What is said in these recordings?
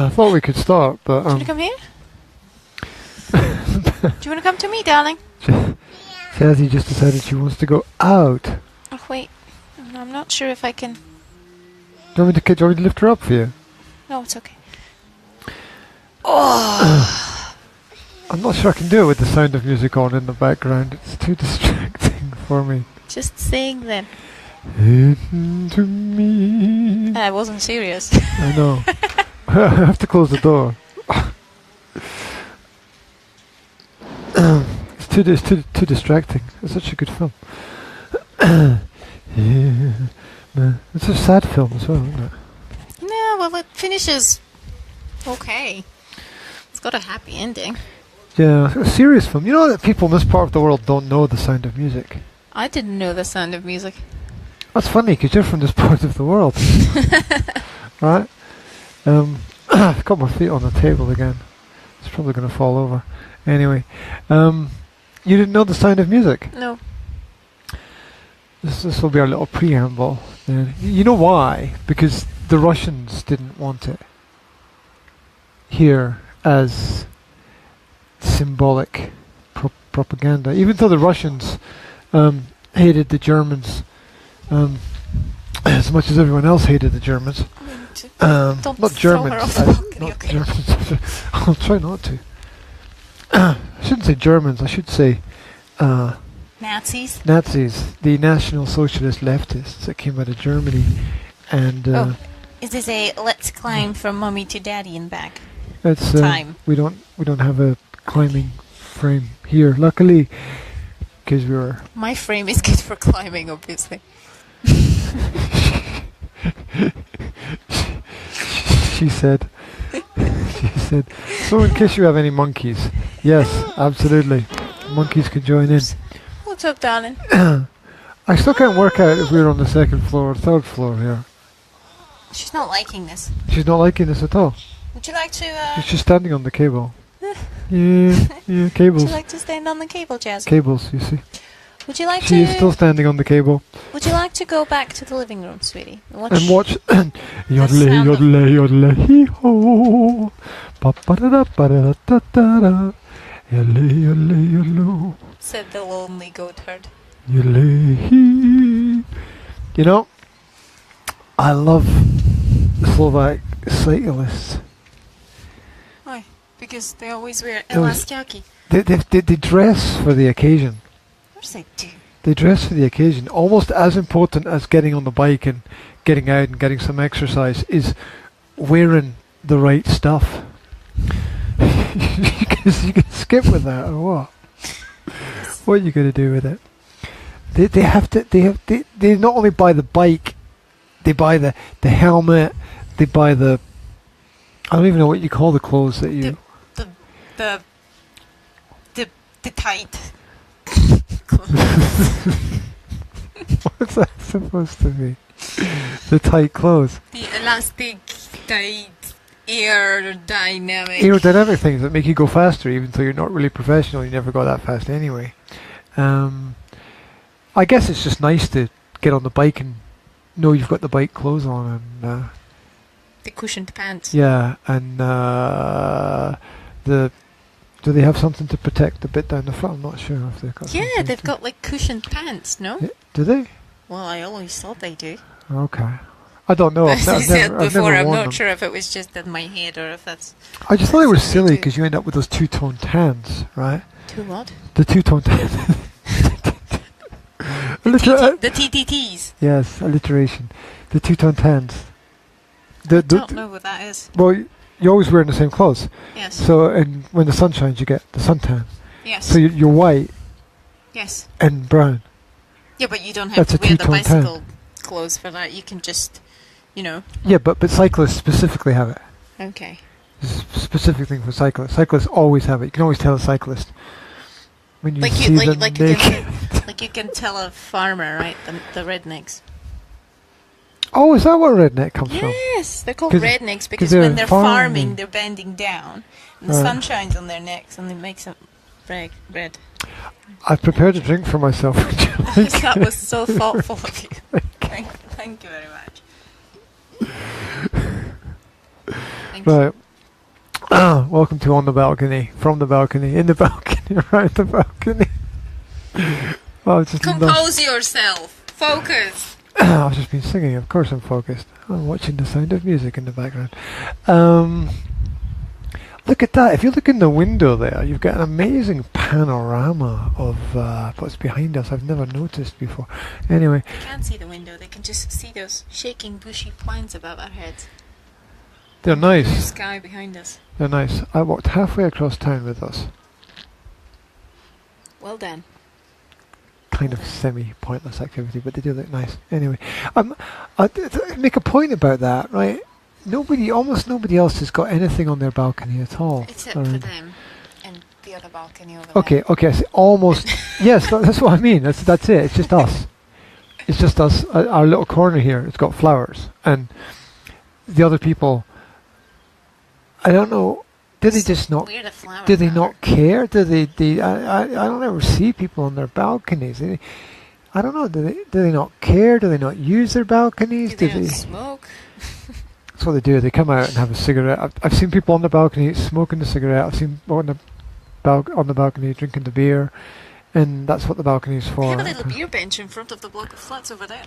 I thought we could start, but Do you want to come here? Do you want to come to me, darling? Jazzy just decided she wants to go out. Oh, wait. I'm not sure if I can... Do you want me to lift her up for you? No, it's okay. Oh! I'm not sure I can do it with the sound of music on in the background. It's too distracting for me. Just sing then. Hidden to me. I wasn't serious. I know. I have to close the door. It's too distracting. It's such a good film. It's a sad film as well, isn't it? No, well, it finishes okay. It's got a happy ending. Yeah, a serious film. You know that people in this part of the world don't know The Sound of Music? I didn't know The Sound of Music. That's funny, because you're from this part of the world. Right? I've got my feet on the table again. It's probably going to fall over. Anyway, you didn't know The Sound of Music? No. This will be our little preamble. You know why? Because the Russians didn't want it here as symbolic propaganda. Even though the Russians hated the Germans as much as everyone else hated the Germans. Not Germans. Not Germans. I'll try not to. I shouldn't say Germans. I should say Nazis? Nazis, the National Socialist leftists that came out of Germany, and is this a let's climb from mummy to daddy and back? It's time. We don't have a climbing frame here, luckily, because we were. My frame is good for climbing, obviously. She said. She said. So, in case you have any monkeys, yes, absolutely, monkeys can join in. What's up, darling? I still can't work out if we're on the second floor or third floor here. She's not liking this. She's not liking this at all. Would you like to... She's just standing on the cable. Yeah, cables. Would you like to stand on the cable, Jazz? Cables, you see. Would you like to... She is still standing on the cable. Would you like to go back to the living room, sweetie? And watch... Yodelay, yodelay, yodelay, hee-ho. Ba-ba-da-da-ba-da-da-da-da. Yodelay, yodelay, yodelay. Said the lonely goat herd. Yodelay, hee. You know, I love Slovak cyclists. Why? Because they always wear elastiaki. They dress for the occasion. Of course they do. They dress for the occasion. Almost as important as getting on the bike and getting out and getting some exercise is wearing the right stuff. You can skip with that or what? What are you going to do with it? They not only buy the bike, they buy the helmet, they buy the... I don't even know what you call the clothes that you... The tight What's that supposed to be? The tight clothes. The elastic, tight, aerodynamic. Aerodynamic things that make you go faster, even though you're not really professional. You never go that fast anyway. I guess it's just nice to get on the bike and know you've got the bike clothes on and... the cushioned pants. Yeah, and do they have something to protect the bit down the front? I'm not sure if they've got. Yeah, they've got like cushioned pants, no? Yeah, do they? Well, I always thought they do. Okay. I don't know. As I said before, I'm not them. sure if it was just in my head or if that's... I just thought they were silly because you end up with those two-tone tans, right? Two what? The two-tone tans. The TTTs. Yes, alliteration. The two-tone tans. I don't know what that is. Well, you're always wearing the same clothes. Yes. So, and when the sun shines, you get the suntan. Yes. So you're white. Yes. And brown. Yeah, but you don't have to wear the bicycle clothes for that. You can just, you know. Yeah, but cyclists specifically have it. Okay. It's a specific thing for cyclists. Cyclists always have it. You can always tell a cyclist when you see them naked. Like you can tell a farmer, right? The rednecks. Oh, is that where redneck comes from? Yes, they're called rednecks because when they're farming, they're bending down, and the sun shines on their necks, and it makes them red. I've prepared a drink for myself. That was so thoughtful of you. Thank you very much. Right. Welcome to On the Balcony, from the balcony, in the balcony, around the balcony. Compose yourself. Focus. I've just been singing. Of course I'm focused. I'm watching The Sound of Music in the background. Look at that. If you look in the window there, you've got an amazing panorama of what's behind us. I've never noticed before. Anyway. They can't see the window. They can just see those shaking bushy plants above our heads. They're nice. The sky behind us. They're nice. I walked halfway across town with us. Well done. Kind of semi-pointless activity, but they do look nice. Anyway, I make a point about that, right? Almost nobody else has got anything on their balcony at all. Except for them and the other balcony over there. Okay, I say almost. Yes, that's what I mean. That's it. It's just us. It's just us. Our little corner here, it's got flowers, and the other people, I don't know. Do they just not? Do they not care? Do they? I don't ever see people on their balconies. I don't know. Do they not care? Do they not use their balconies? Do they smoke? That's what they do. They come out and have a cigarette. I've seen people on the balcony smoking the cigarette. I've seen people on the balcony drinking the beer, and that's what the balcony is for. They have a little beer bench in front of the block of flats over there.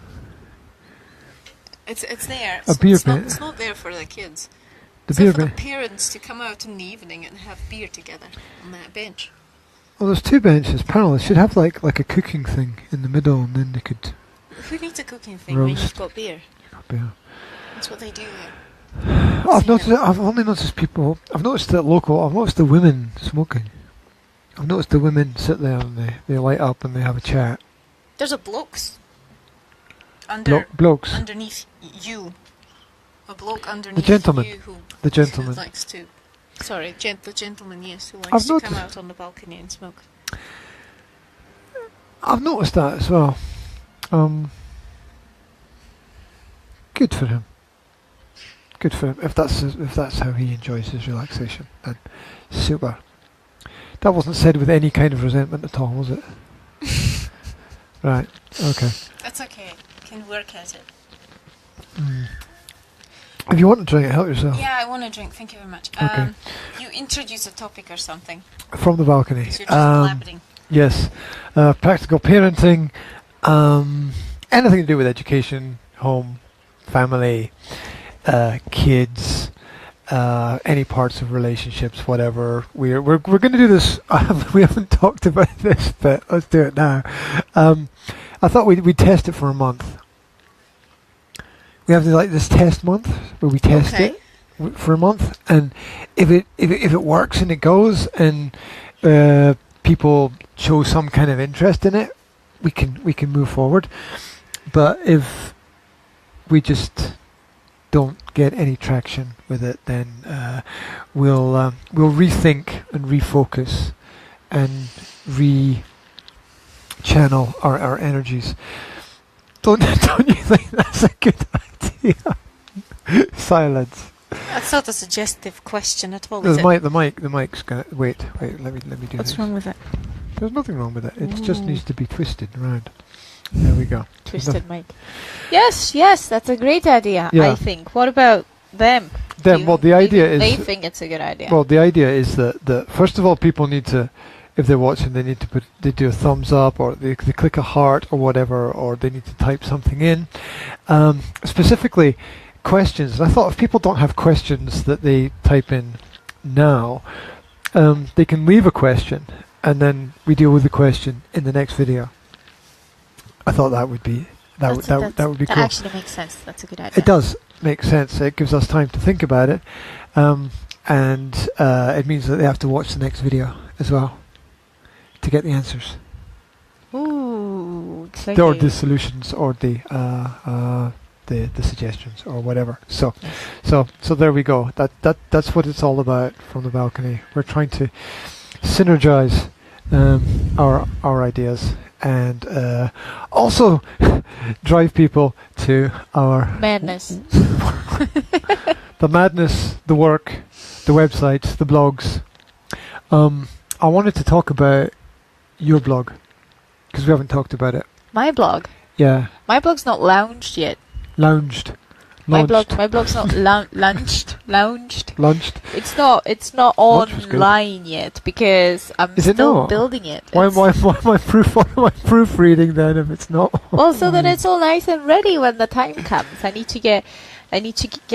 It's there. It's not there for the kids. It's there for the parents to come out in the evening and have beer together on that bench. Well, there's two benches. Apparently, they should have like a cooking thing in the middle, and then they could. Who needs a cooking thing when you've got beer? Beer. That's what they do there. I've only noticed people. I've noticed the women smoking. I've noticed the women sit there and they light up and they have a chat. There's a blokes. Blokes underneath you. A bloke underneath the gentleman. You who likes to. Sorry, the gentleman, yes, who likes to come out on the balcony and smoke. I've noticed that as well. Good for him. Good for him. If that's how he enjoys his relaxation, then super. That wasn't said with any kind of resentment at all, was it? Right. Okay. That's okay. You can work at it. If you want a drink, help yourself. Yeah, I want a drink. Thank you very much. Okay. You introduce a topic or something. From the balcony. You're just blabbering. Yes. Practical parenting. Anything to do with education, home, family, kids, any parts of relationships, whatever. We're going to do this. We haven't talked about this, but let's do it now. I thought we'd test it for a month. We have this test month where we test it for a month, and if it works and it goes, and people show some kind of interest in it, we can move forward. But if we just don't get any traction with it, then we'll rethink and refocus and re-channel our energies. Don't you think that's a good idea? Silence. That's not a suggestive question at all. The mic's gonna wait. Let me do this. What's wrong with it? There's nothing wrong with it. It just needs to be twisted around. There we go. Twisted mic. Yes, that's a great idea. Yeah. I think. What about them? Well, the idea is they think it's a good idea. Well, the idea is that first of all, people need to, if they're watching, they need to they do a thumbs up, or they click a heart or whatever, or they need to type something in. Specifically, questions. And I thought if people don't have questions that they type in now, they can leave a question, and then we deal with the question in the next video. I thought that would be that would be cool. That actually makes sense. That's a good idea. It does make sense. It gives us time to think about it, and it means that they have to watch the next video as well to get the answers. Ooh, exciting. Or the solutions, or the suggestions, or whatever. So there we go. That's what it's all about from the balcony. We're trying to synergize our ideas, and also drive people to our madness. The madness, the work, the websites, the blogs. I wanted to talk about your blog, because we haven't talked about it. My blog? Yeah. My blog's not launched yet. Launched. My blog's not launched. Launched. It's not online yet because I'm still building it. Why am I proofreading then if it's not? Well, so that it's all nice and ready when the time comes. I need to get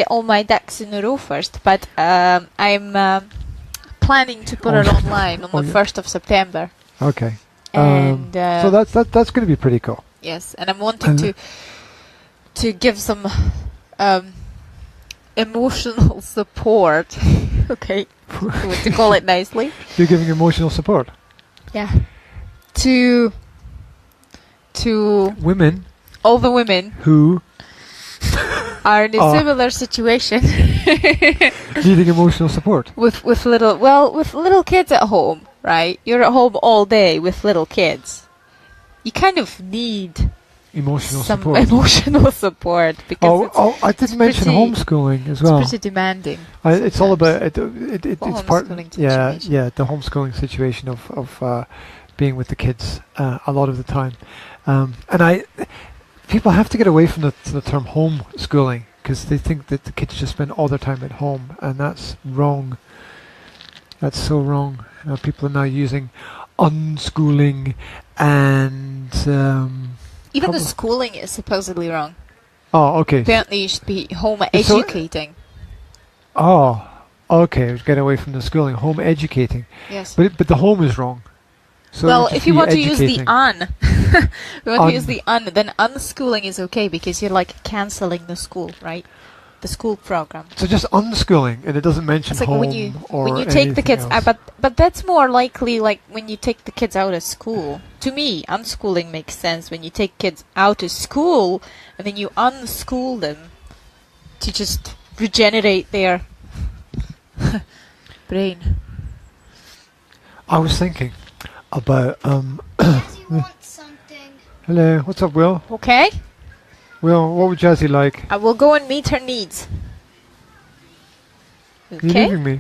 all my ducks in a row first, but I'm planning to put it online on the 1st of September. Okay. And so that's going to be pretty cool. Yes, and I'm wanting to give some emotional support. Okay, to call it nicely. You're giving emotional support. Yeah. To women. All the women who are in a similar situation. Needing emotional support. With little kids at home, right? You're at home all day with little kids. You kind of need emotional support because I didn't mention homeschooling as well. It's pretty demanding. It's all about it's part the homeschooling situation of being with the kids a lot of the time, and people have to get away from the term homeschooling because they think that the kids just spend all their time at home, and that's wrong. That's so wrong. People are now using unschooling and even the schooling is supposedly wrong. Oh, okay. Apparently, you should be home educating. Oh, okay. Get away from the schooling. Home educating. Yes. But the home is wrong. So if you want to use the then unschooling is okay because you're like cancelling the school, right? The school program. So just unschooling, and it doesn't mention like home when you take the kids out, but that's more likely like when you take the kids out of school. To me, unschooling makes sense when you take kids out of school and then you unschool them to just regenerate their brain. I was thinking about Jazzy wants something. Hello, what's up, Will? Okay. Will, what would Jazzy like? I will go and meet her needs. Okay. You're leaving me.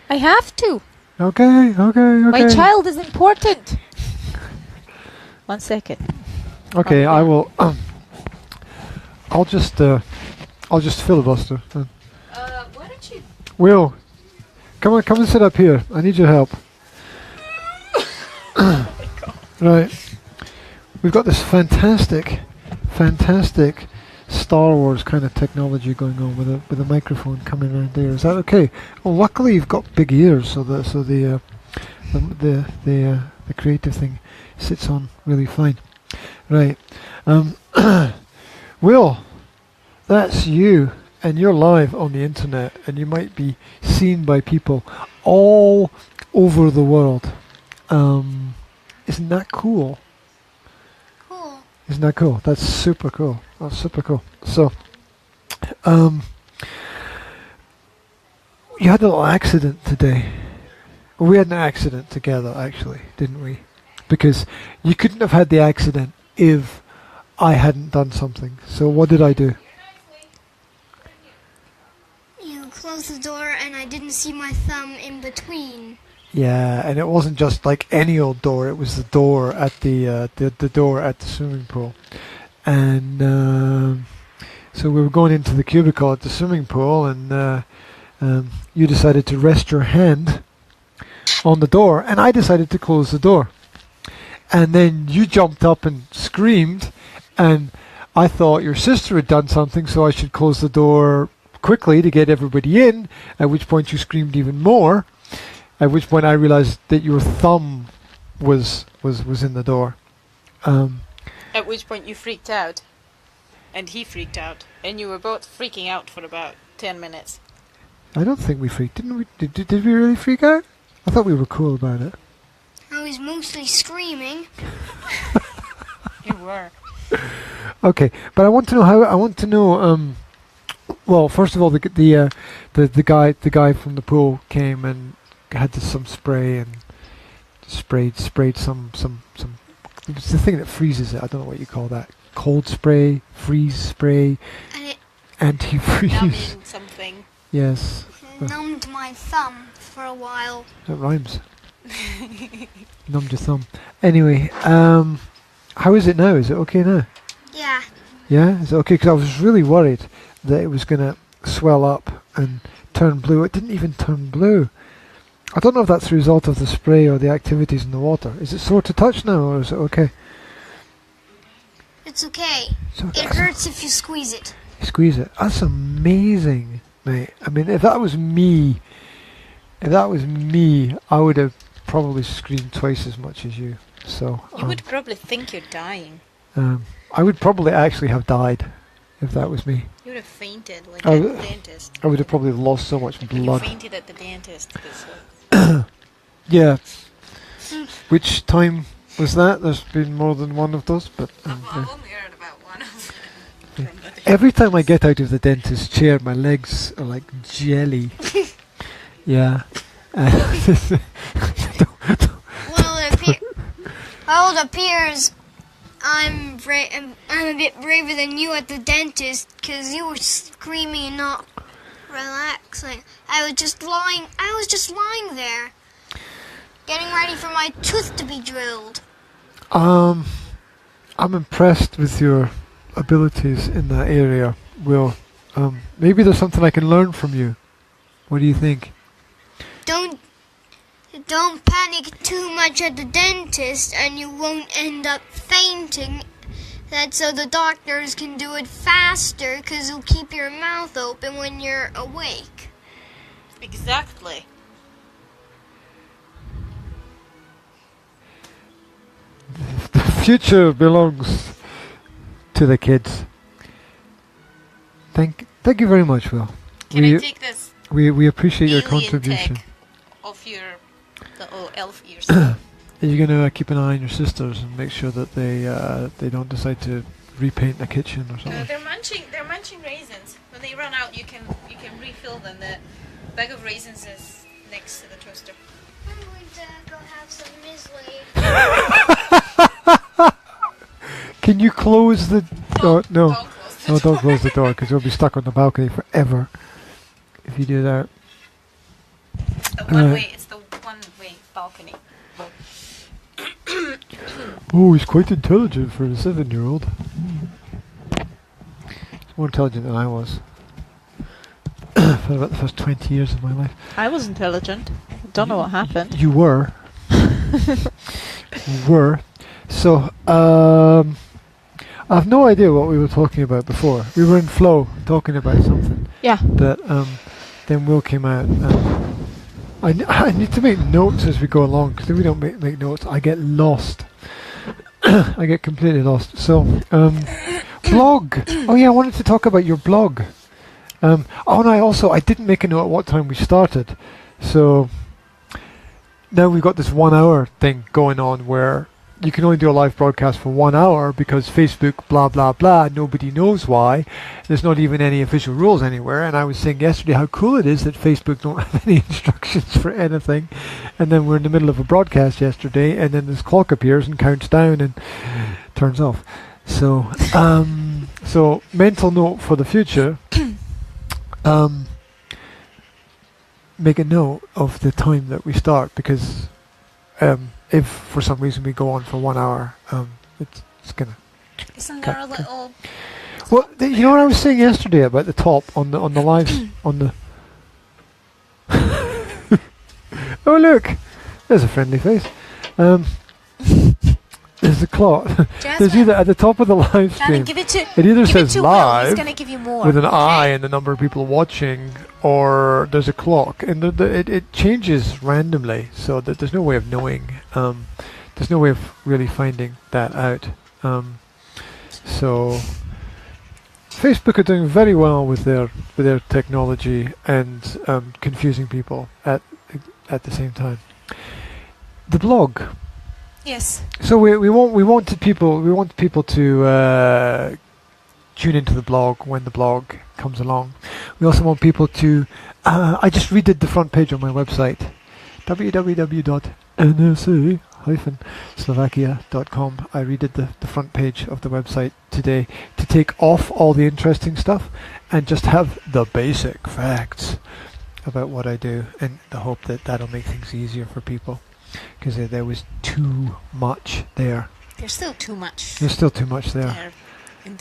I have to. Okay. My child is important. 1 second. Okay, I will. I'll just filibuster. Why don't you? Will, come and sit up here. I need your help. Right, we've got this fantastic Star Wars kind of technology going on with a microphone coming around there. Is that okay? Well, luckily you've got big ears, so the creative thing sits on really fine. Right, Will, that's you, and you're live on the internet, and you might be seen by people all over the world. Isn't that cool? Isn't that cool? That's super cool. That's super cool. So, you had a little accident today. We had an accident together, actually, didn't we? Because you couldn't have had the accident if I hadn't done something. So what did I do? You closed the door and I didn't see my thumb in between. Yeah, and it wasn't just like any old door. It was the door at the door at the swimming pool, and so we were going into the cubicle at the swimming pool, and you decided to rest your hand on the door, and I decided to close the door, and then you jumped up and screamed, and I thought your sister had done something, so I should close the door quickly to get everybody in. At which point you screamed even more. At which point I realized that your thumb was in the door. At which point you freaked out. And he freaked out. And you were both freaking out for about 10 minutes. I don't think we freaked. Didn't we? Did we really freak out? I thought we were cool about it. I was mostly screaming. You were. Okay, but I want to know how. I want to know. Well, first of all, the guy from the pool came and had some spray and sprayed some. It's the thing that freezes it. I don't know what you call that. Cold spray, freeze spray, antifreeze. Numbing something. Yes. Numbed my thumb for a while. That rhymes. Numbed your thumb. Anyway, how is it now? Is it okay now? Yeah. Yeah? Is it okay? Because I was really worried that it was going to swell up and turn blue. It didn't even turn blue. I don't know if that's the result of the spray or the activities in the water. Is it sore to touch now, or is it okay? It's okay. It's okay. It hurts if you squeeze it. Squeeze it. That's amazing, mate. I mean, if that was me, I would have probably screamed twice as much as you. So you would probably think you're dying. I would probably actually have died if that was me. You would have fainted like at the dentist. I would have probably lost so much blood. You fainted at the dentist. Yeah. Which time was that? There's been more than one of those, but I've only heard about one of them. Every time I get out of the dentist chair, my legs are like jelly. Yeah. Well, it appears I'm a bit braver than you at the dentist, because you were screaming and not relaxing. I was just lying there, getting ready for my tooth to be drilled. I'm impressed with your abilities in that area, Will. Maybe there's something I can learn from you. What do you think? Don't panic too much at the dentist, and you won't end up fainting. That's so the doctors can do it faster, because it'll keep your mouth open when you're awake. Exactly. The future belongs to the kids. Thank you very much, Will. Can I take this? We appreciate your alien contribution. tech of your little elf ears. Are you going to keep an eye on your sisters and make sure that they don't decide to repaint the kitchen or something? They're munching raisins. When they run out, you can refill them. The bag of raisins is next to the toaster. I'm going to go have some muesli. Can you close the door? No. Don't close the door, because you'll be stuck on the balcony forever if you do that. It's the one-way balcony. Oh, he's quite intelligent for a 7-year-old. He's more intelligent than I was for about the first 20 years of my life. I was intelligent. Don't know what happened. You were. So, I have no idea what we were talking about before. We were in flow talking about something. Yeah. That then Will came out. I need to make notes as we go along, because if we don't make notes, I get lost. I get completely lost. So, blog. Oh yeah, I wanted to talk about your blog. And I didn't make a note at what time we started. So now we've got this 1 hour thing going on where you can only do a live broadcast for 1 hour because Facebook blah blah blah, nobody knows why. There's not even any official rules anywhere. And I was saying yesterday how cool it is that Facebook don't have any instructions for anything, and then we're in the middle of a broadcast yesterday, and then this clock appears and counts down and turns off. So so mental note for the future, make a note of the time that we start, because if for some reason we go on for 1 hour, it's gonna. Isn't there a little? Well, you know what I was saying yesterday about the top on the lives on the. Oh look, there's a friendly face. There's a clock. There's either at the top of the live stream. It either says live He's gonna give you more. with an eye and the number of people watching, or there's a clock, and it changes randomly, so that there's no way of knowing. There's no way of really finding that out. So Facebook are doing very well with their technology and confusing people at the same time. The blog. Yes. So we want people to tune into the blog when the blog comes along. We also want people to. I just redid the front page on my website, www.nsa-slovakia.com. I redid the front page of the website today to take off all the interesting stuff and just have the basic facts about what I do, in the hope that that'll make things easier for people. Because there was too much there. There's still too much. There's still too much there.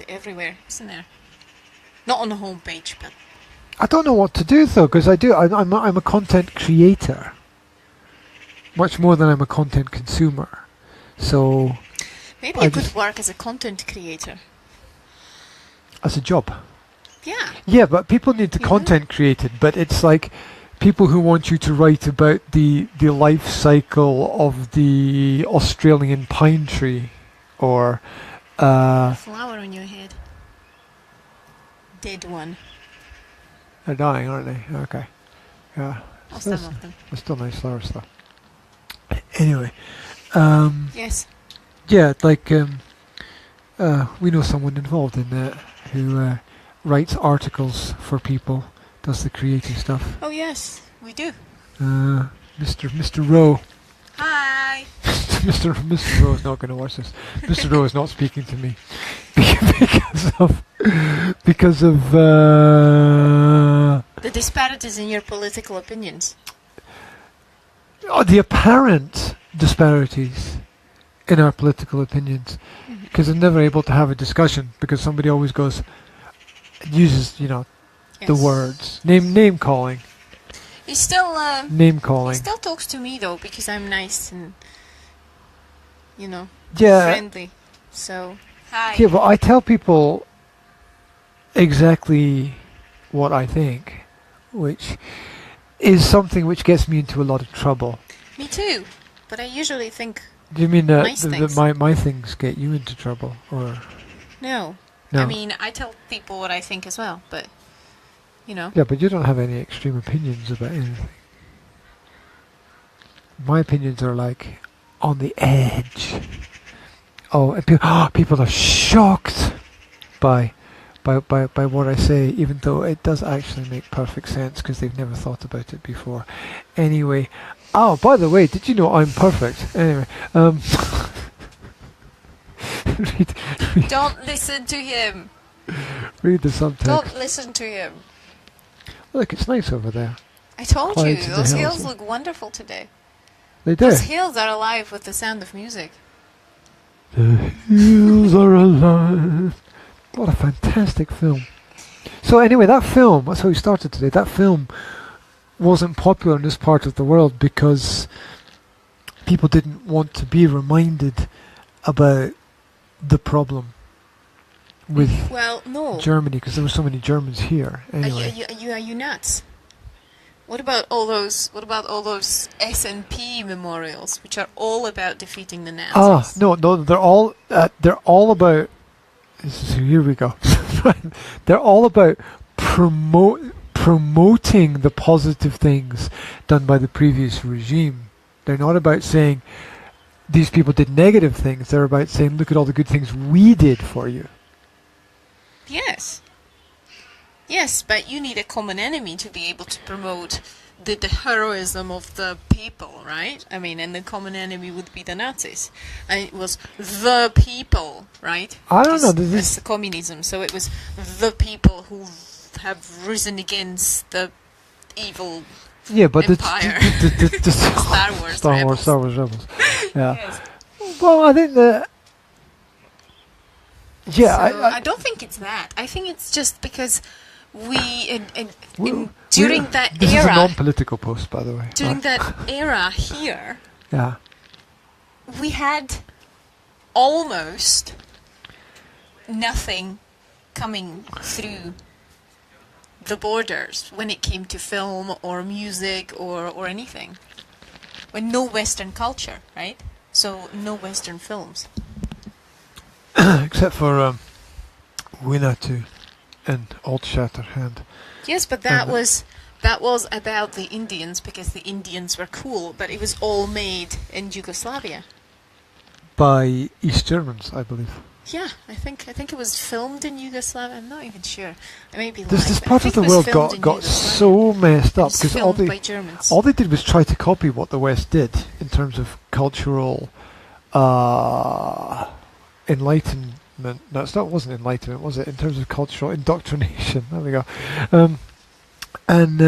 Everywhere, isn't there? Not on the homepage, but I don't know what to do though, because I'm a content creator, much more than I'm a content consumer. So maybe you could work as a content creator. As a job. Yeah. Yeah, but people need the content created, but it's like people who want you to write about the life cycle of the Australian pine tree, or flower on your head. Dead one. They're dying, aren't they? Okay. Yeah. Or some of them. They're still nice flowers though. Anyway. Yes. Yeah, like we know someone involved in that who writes articles for people, does the creative stuff. Oh yes, we do. Mr. Rowe. Hi. Mr. Rowe is not going to watch this. Mr. Rowe is not speaking to me because of the disparities in your political opinions. The apparent disparities in our political opinions, because they're never able to have a discussion because somebody always uses the words name calling. He still name calling. He still talks to me though because I'm nice and friendly. So hi. Yeah, but I tell people exactly what I think, which is something which gets me into a lot of trouble. Me too, but I usually think. Do you mean that nice my things get you into trouble, or? No. I mean, I tell people what I think as well, but Yeah, but you don't have any extreme opinions about anything. My opinions are like on the edge. Oh, and people are shocked by what I say, even though it does actually make perfect sense because they've never thought about it before. Anyway, by the way, did you know I'm perfect? Anyway, read. Don't listen to him. Read the subtext. Don't listen to him. Look, it's nice over there. I told you, Clouds in the those hills. hills look wonderful today. They do. Those hills are alive with the sound of music. The hills are alive. What a fantastic film. So anyway, that film, that's how we started today, that film wasn't popular in this part of the world because people didn't want to be reminded about the problem with Germany, because there were so many Germans here. Anyway. Are you nuts? What about all those S&P memorials, which are all about defeating the Nazis? No, they're all about. Here we go. They're all about promoting the positive things done by the previous regime. They're not about saying these people did negative things. They're about saying, look at all the good things we did for you. Yes, but you need a common enemy to be able to promote the heroism of the people, right? I mean, and the common enemy would be the Nazis. And it was the people, right? I don't know. It's communism, so it was the people who have risen against the evil empire. The Star Wars rebels. Yeah. Yes. Well, I think that. Yeah, so I don't think it's that. I think it's just because during that this era. This is a non-political post, by the way. During that era here. Yeah. We had almost nothing coming through the borders when it came to film or music or anything. When no Western culture, right? So no Western films. Except for gwhnsa and Old Shatterhand. Yes, but that was about the Indians because the Indians were cool, but it was all made in Yugoslavia. By East Germans, I believe. Yeah, I think it was filmed in Yugoslavia. I'm not even sure. I may be lying. This part of the world got so messed up because all they did was try to copy what the West did in terms of cultural enlightenment. No, it wasn't enlightenment, was it? In terms of cultural indoctrination. There we go. And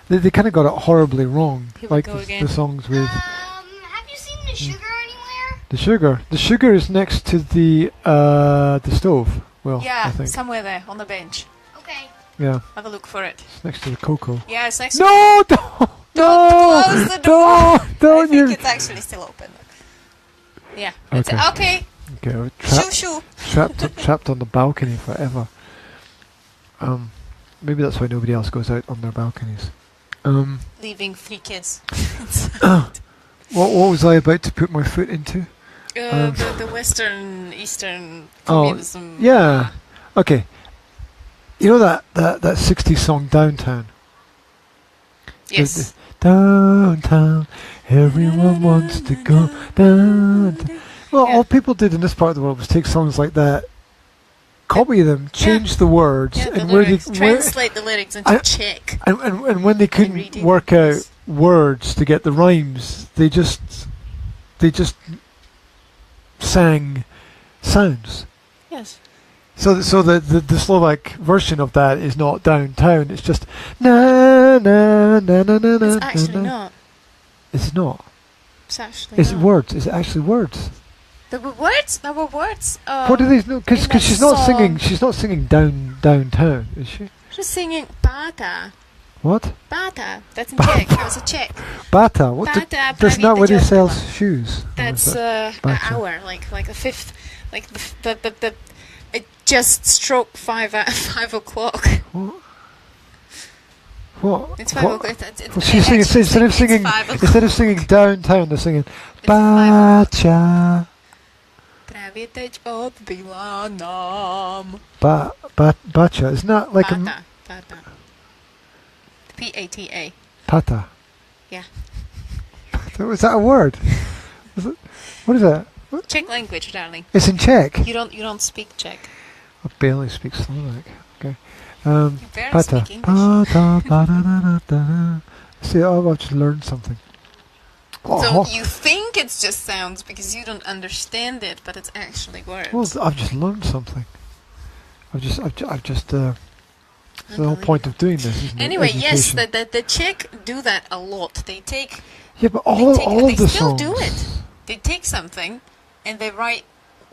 they kind of got it horribly wrong. Like the songs with. Have you seen the sugar anywhere? The sugar is next to the stove. Well, yeah, I think. somewhere there on the bench. Yeah. Have a look for it. It's next to the cocoa. Yeah, it's next No! to... Don't close the door! Don't I think you... it's actually still open. Yeah. Okay. Okay. Okay, we're Shoo. trapped on the balcony forever. Maybe that's why nobody else goes out on their balconies. Leaving 3 kids. What was I about to put my foot into? The Western, Eastern communism. Yeah. Okay. You know that 60s song Downtown? Yes. Downtown, everyone wants to go downtown. Well, all people did in this part of the world was take songs like that, copy them, change the words, and translate the lyrics into Czech. And when they couldn't work out words to get the rhymes, they just sang sounds. Yes. So the Slovak version of that is not downtown. It's just na na na na na. It's actually not. It's not. It's actually. Is it not. words? Is it actually words? There were words. There were words. What do they know? Because she's not singing. She's not singing downtown, is she? She's singing Bata. What? Bata. That's in Czech. That was a Czech. Bata. What? Bata. That's not where he sells shoes. That's an hour, like a fifth, like the it just stroke 5 o'clock. What? It's 5 o'clock. Well, she's singing instead of singing downtown, they're singing Bacha. Právě teď odbyla nám. Bacha. Isn't that like Pata. P-A-T-A. Pata. Yeah. Is that a word? What is that? What? Czech language, darling. It's in Czech. You don't speak Czech. I barely speak Slovak. Okay. You barely Pata. speak English. Pata. See, I've just learned something. So you think it's just sounds because you don't understand it, but it's actually words. Well, I've just learned something. I've just. It's the whole point of doing this, isn't anyway, it? yes, the Czech do that a lot. They take. Yeah, but all of the still songs. do it. They take something, and they write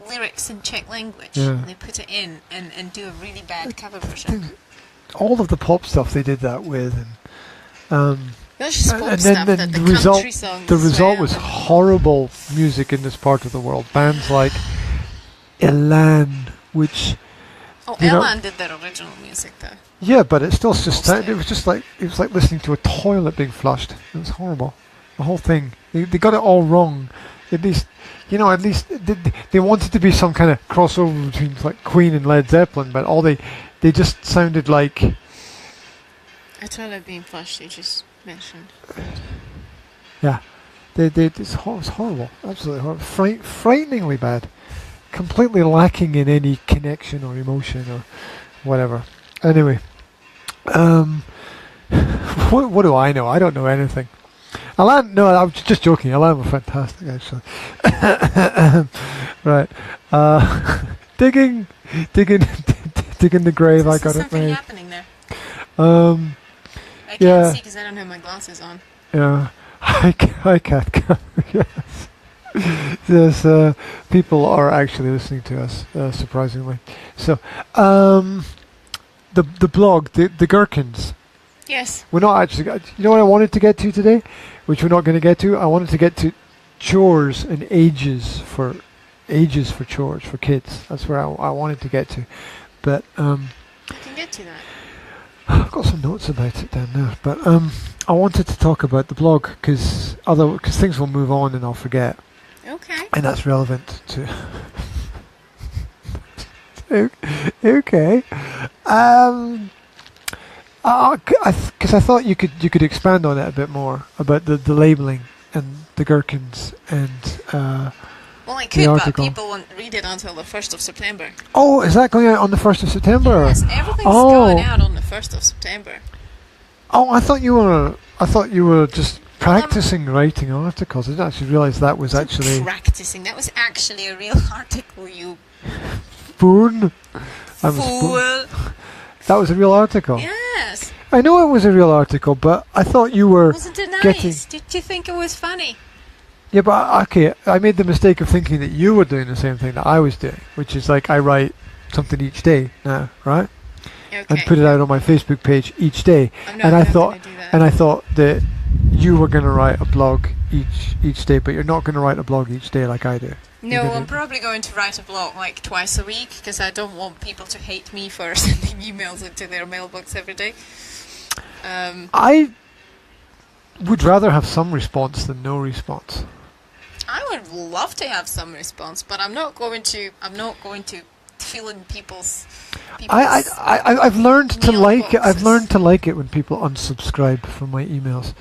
lyrics in Czech language. Yeah. And they put it in and do a really bad cover version. All of the pop stuff they did that with, and then the result was horrible music in this part of the world. Bands like Elan, which Elan did their original music though. Yeah, but it still just it was like listening to a toilet being flushed. It was horrible. The whole thing. They got it all wrong. At least they wanted to be some kind of crossover between like Queen and Led Zeppelin, but they just sounded like A toilet being flushed. You just mentioned. Yeah, it's horrible. Absolutely horrible. Frighteningly bad. Completely lacking in any connection or emotion or whatever. Anyway, what do I know? I don't know anything. Alan, no, I'm just joking. Alan were fantastic, actually. Right. Digging the grave. I got it something made. happening there. I can't see because I don't have my glasses on. Yeah, I can't. Yes. Yes, people are actually listening to us, surprisingly. So, the blog, the Gherkins. Yes. We're not actually. You know what I wanted to get to today, which we're not going to get to. I wanted to get to chores and ages for chores for kids. That's where I wanted to get to, but you can get to that. I've got some notes about it down there. But I wanted to talk about the blog because things will move on and I'll forget. Okay. And that's relevant to. Okay. Because I thought you could expand on it a bit more about the labelling and the Gherkins and. Well, I could, but people won't read it until the 1st of September. Oh, is that going out on the 1st of September? Yes, everything's going out on the 1st of September. Oh, I thought you were just practicing writing articles. I didn't actually realise that was actually practicing. That was actually a real article. You spoon. Fool. That was a real article. Yes. I know it was a real article, but I thought you were. Wasn't it nice? Did you think it was funny? Yeah, but okay, I made the mistake of thinking that you were doing the same thing that I was doing, which is like I write something each day now, right? and put it out on my Facebook page each day. And I thought that you were going to write a blog each day, but you're not going to write a blog each day like I do. No, I'm probably going to write a blog like twice a week because I don't want people to hate me for sending emails into their mailbox every day. I would rather have some response than no response. I would love to have some response, but I'm not going to fill in people's I've learned to like it. I've boxes. learned to like it when people unsubscribe from my emails,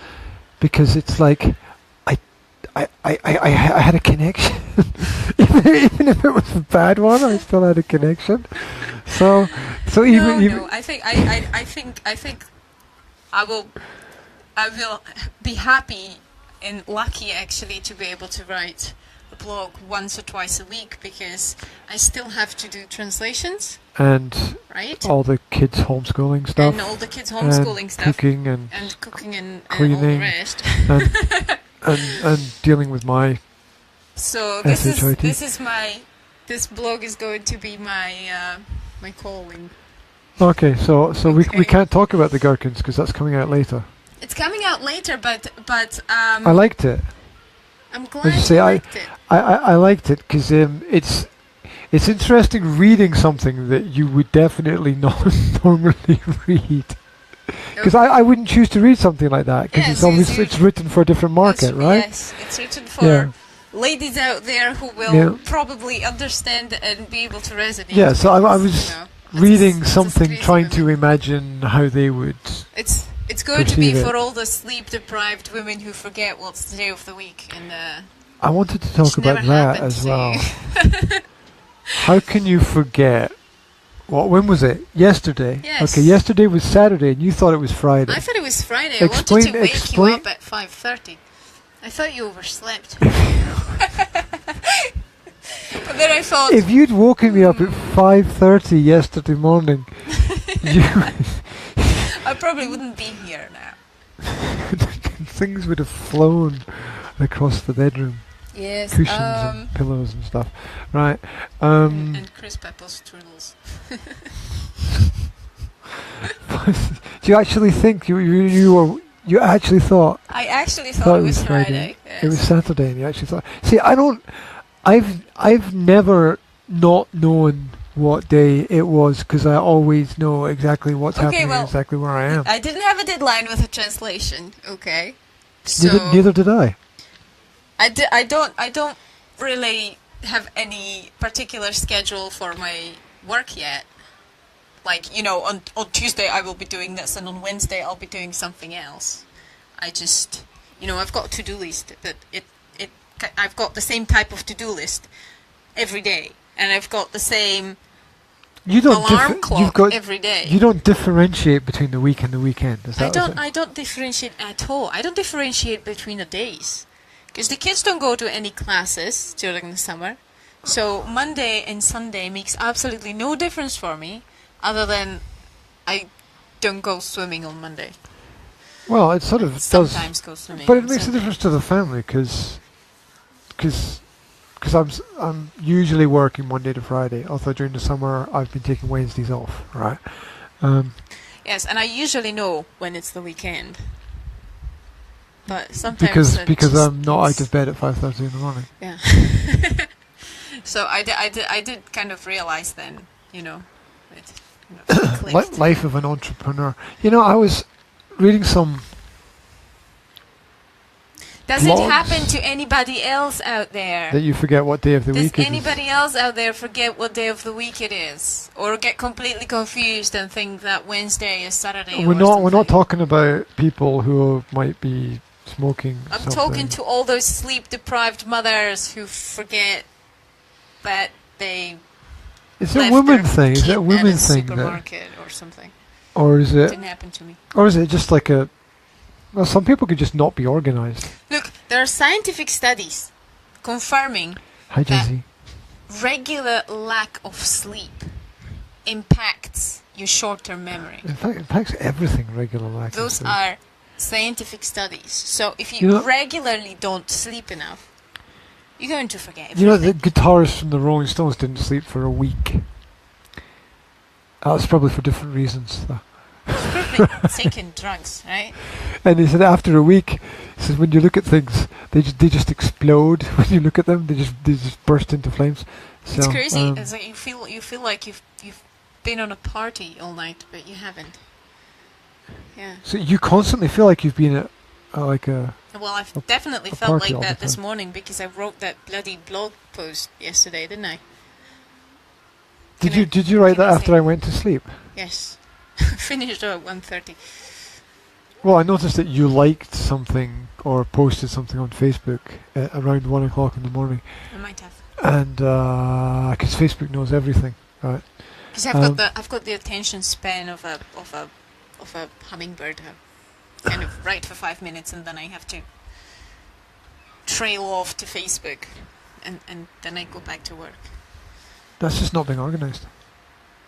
because it's like I had a connection. even if it was a bad one, I still had a connection. So even I think I will be happy and lucky actually to be able to write a blog once or twice a week, because I still have to do translations and right, all the kids homeschooling stuff, and all the kids homeschooling stuff, cooking and all the rest. and dealing with my So SHIT. this blog is going to be my my calling. Okay, so we Okay. can't talk about the gherkins because that's coming out later. It's coming out later, but I liked it. I'm I glad just say you liked it. I liked it because it's interesting reading something that you would definitely not normally read. Because I wouldn't choose to read something like that because it's obviously it's written for a different market, right? Yes, it's written for ladies out there who will probably understand and be able to resonate. Yeah, so I was reading it's something, trying to women. imagine how they would. It's going to be perceive it. for all the sleep-deprived women who forget what's the day of the week, and I wanted to talk it's never about that happened as to well. you. How can you forget? When was it? Yesterday. Yes. Okay, yesterday was Saturday, and you thought it was Friday. I thought it was Friday. I wanted to wake you up at 5:30. I thought you overslept. But then I thought, If you'd woken me up at 5:30 yesterday morning, I probably wouldn't be here now. things would have flown across the bedroom. Yes. Cushions and pillows and stuff. Right. And crisp apple strudels. Do you actually think you actually thought? I actually thought it was Friday. It was Saturday, and you actually thought. See, I've never not known what day it was because I always know exactly what's happening, and exactly where I am. I didn't have a deadline with a translation. Okay. So Neither did I. I don't really have any particular schedule for my work yet. Like, on Tuesday I will be doing this, and on Wednesday I'll be doing something else. I just, I've got a to-do list, but I've got the same type of to-do list every day, and I've got the same alarm clock every day. You don't differentiate between the week and the weekend. Is that I don't differentiate at all. I don't differentiate between the days. Because the kids don't go to any classes during the summer. So Monday and Sunday makes absolutely no difference for me, other than I don't go swimming on Monday. Well, it sort of sometimes go swimming. But it makes a difference to the family because I'm usually working Monday to Friday. Although during the summer I've been taking Wednesdays off, right? Yes, and I usually know when it's the weekend. But sometimes because I'm not out of bed at 5:30 in the morning. Yeah. So I did kind of realize then, it clicked. Life of an entrepreneur. I was reading some. Does it happen to anybody else out there? That you forget what day of the week it is? Does anybody else out there forget what day of the week it is? Or get completely confused and think that Wednesday is Saturday We're not talking about people who might be smoking. I'm talking to all those sleep-deprived mothers who forget that they It's a woman thing. Is it a woman thing? Supermarket or something. Or is it? Didn't happen to me. Or is it just like a? Well, some people could just not be organized. Look, there are scientific studies confirming that regular lack of sleep impacts your short-term memory. In fact, it impacts everything. Regular lack of Those sleep. are scientific studies. So if you regularly don't sleep enough, you're going to forget everything. The guitarist from the Rolling Stones didn't sleep for a week. That's probably for different reasons, though. It's probably taking drugs, right? And he said after a week, he says when you look at things, they just explode. When you look at them, they just burst into flames. So, it's crazy. It's like you feel like you've been on a party all night, but you haven't. Yeah. So you constantly feel like you've been at like a. Well, I've definitely felt like that this morning because I wrote that bloody blog post yesterday, didn't I? Did you write that after I went to sleep? Yes. Finished at 1:30. Well, I noticed that you liked something or posted something on Facebook around 1 o'clock in the morning. I might have. And because Facebook knows everything, right? Because I've got the attention span of a hummingbird. I kind of write for 5 minutes and then I have to trail off to Facebook, and then I go back to work. That's just not being organised.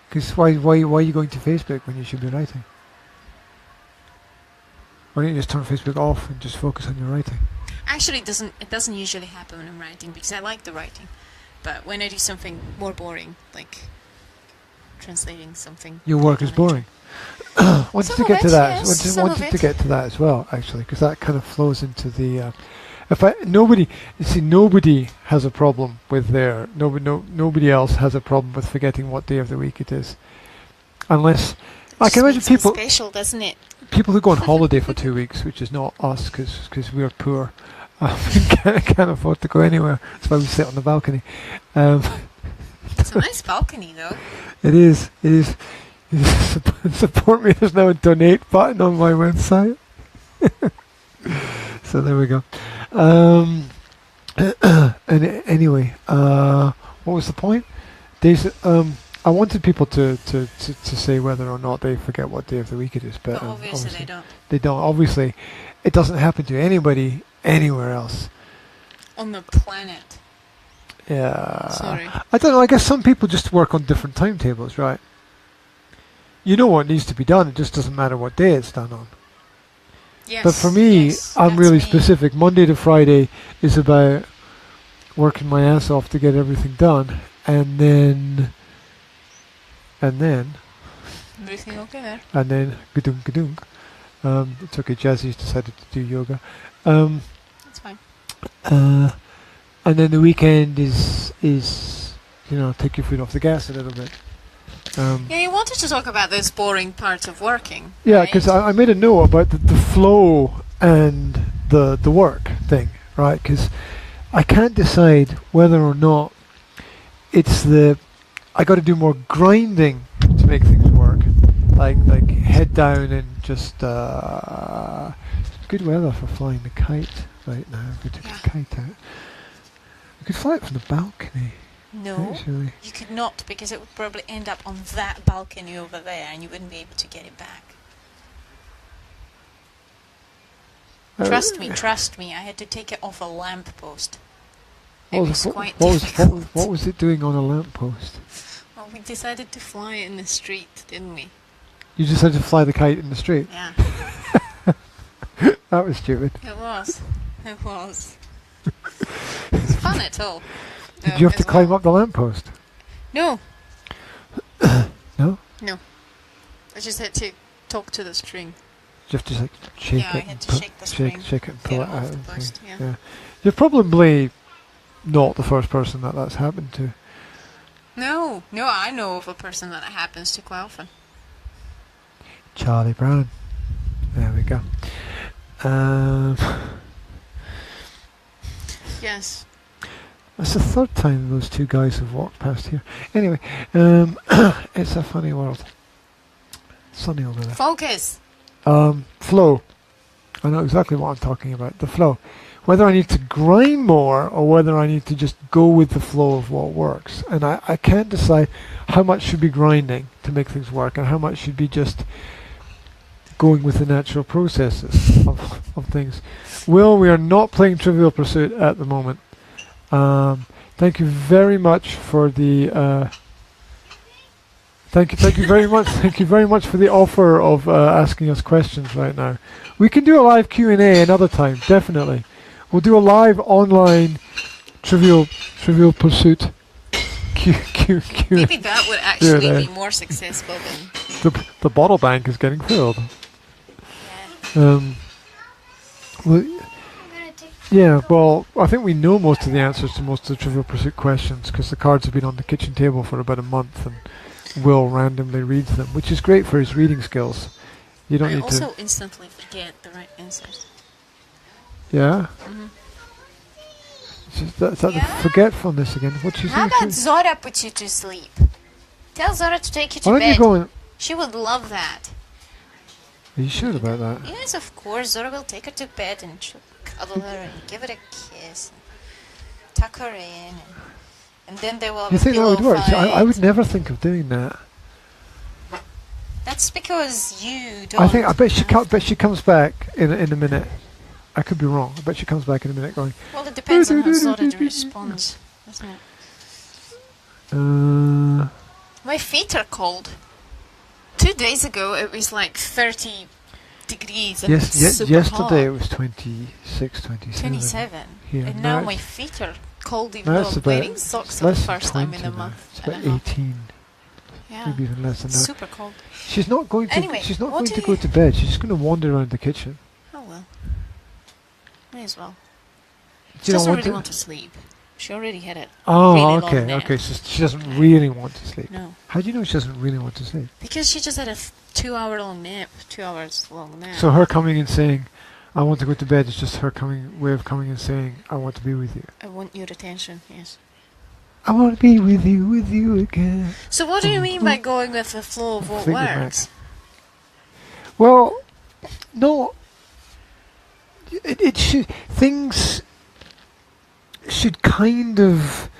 Because why are you going to Facebook when you should be writing? Why don't you just turn Facebook off and just focus on your writing? Actually, it doesn't usually happen when I'm writing because I like the writing, but when I do something more boring, like translating something, your work is boring. Wanted to get to that. Wanted to get to that as well, actually, because that kind of flows into the. Nobody has a problem with nobody else has a problem with forgetting what day of the week it is, unless I can imagine people. Special, doesn't it? People who go on holiday for 2 weeks, which is not us, because we're poor, can't afford to go anywhere. That's why we sit on the balcony. It's a nice balcony, though. It is. Support me. There's now a donate button on my website. So there we go. And anyway, what was the point? I wanted people to say whether or not they forget what day of the week it is, but obviously they don't. They don't. Obviously, it doesn't happen to anybody anywhere else on the planet. Yeah. Sorry. I don't know. I guess some people just work on different timetables, right? You know what needs to be done. It just doesn't matter what day it's done on. Yes, but for me, I'm really specific. Monday to Friday is about working my ass off to get everything done, and then everything okay there? And then gadunk. It's okay. Jazzy's decided to do yoga. That's fine. And then the weekend is take your foot off the gas a little bit. Yeah, you wanted to talk about this boring part of working. Yeah, because I made a note about the flow and the work thing, right? Because I can't decide whether or not it's I got to do more grinding to make things work, like head down and just it's good weather for flying the kite right now. We took the kite out. We could fly it from the balcony. No, actually. You could not, because it would probably end up on that balcony over there and you wouldn't be able to get it back. Trust me, I had to take it off a lamp post. It was quite difficult. What was it doing on a lamp post? Well, we decided to fly it in the street, didn't we? You decided to fly the kite in the street? Yeah. That was stupid. It was. It's fun at all. Did you have to climb up the lamppost? No. No? No. I just had to talk to the string. You have to like shake it. Yeah, I had to shake the string. Shake it and pull it out. The post, yeah. You're probably not the first person that's happened to. No, I know of a person that it happens to quite often. Charlie Brown. There we go. Yes. That's the third time those two guys have walked past here. Anyway, it's a funny world. Sunny over there. Focus. Flow. I know exactly what I'm talking about. The flow. Whether I need to grind more or whether I need to just go with the flow of what works. And I can't decide how much should be grinding to make things work and how much should be just going with the natural processes of things. Will, we are not playing Trivial Pursuit at the moment. Thank you very much for the thank you very much. Thank you very much for the offer of asking us questions right now. We can do a live Q&A another time, definitely. We'll do a live online Trivial Pursuit Maybe that would actually be more successful than... The bottle bank is getting filled. Yeah. Well, I think we know most of the answers to most of the Trivial Pursuit questions because the cards have been on the kitchen table for about a month and Will randomly reads them, which is great for his reading skills. You don't I need also to... instantly forget the right answers. Yeah? Mm-hmm. Is that the forgetfulness again? What you How think? about Zora puts you to sleep? Tell Zora to take you to Why don't bed. you go and... She would love that. Are you sure about that? Yes, of course. Zora will take her to bed and she'll cuddle her and give her a kiss and tuck her in. And then they will have You a think that pillow would work? fight. I would never think of doing that. That's because you don't. I bet she comes back in a minute. I could be wrong. I bet she comes back in a minute going... Well, it depends on how Zora responds, doesn't it? My feet are cold. 2 days ago it was like 30 degrees and it's super yesterday hot. it was 26, 27. 27. Here. And now my feet are cold even No, though it's I'm wearing socks for the first time in a month. It's about 18. Yeah. Maybe even less than that. Super cold. She's not going to. Anyway, she's not what going do to go you- to bed. She's just going to wander around the kitchen. Oh well. May as well. Do She you doesn't not really want want to? to sleep. She already had it. Oh, really long okay, nap. okay. So she doesn't really want to sleep. No. How do you know she doesn't really want to sleep? Because she just had a 2-hour long nap. 2 hours long nap. So her coming and saying, "I want to go to bed," is just her way of coming and saying, "I want to be with you." I want your attention, yes. I want to be with you again. So what do you mean by going with the flow of what Fleetwood Mac. works? Well, no. It should things should kind of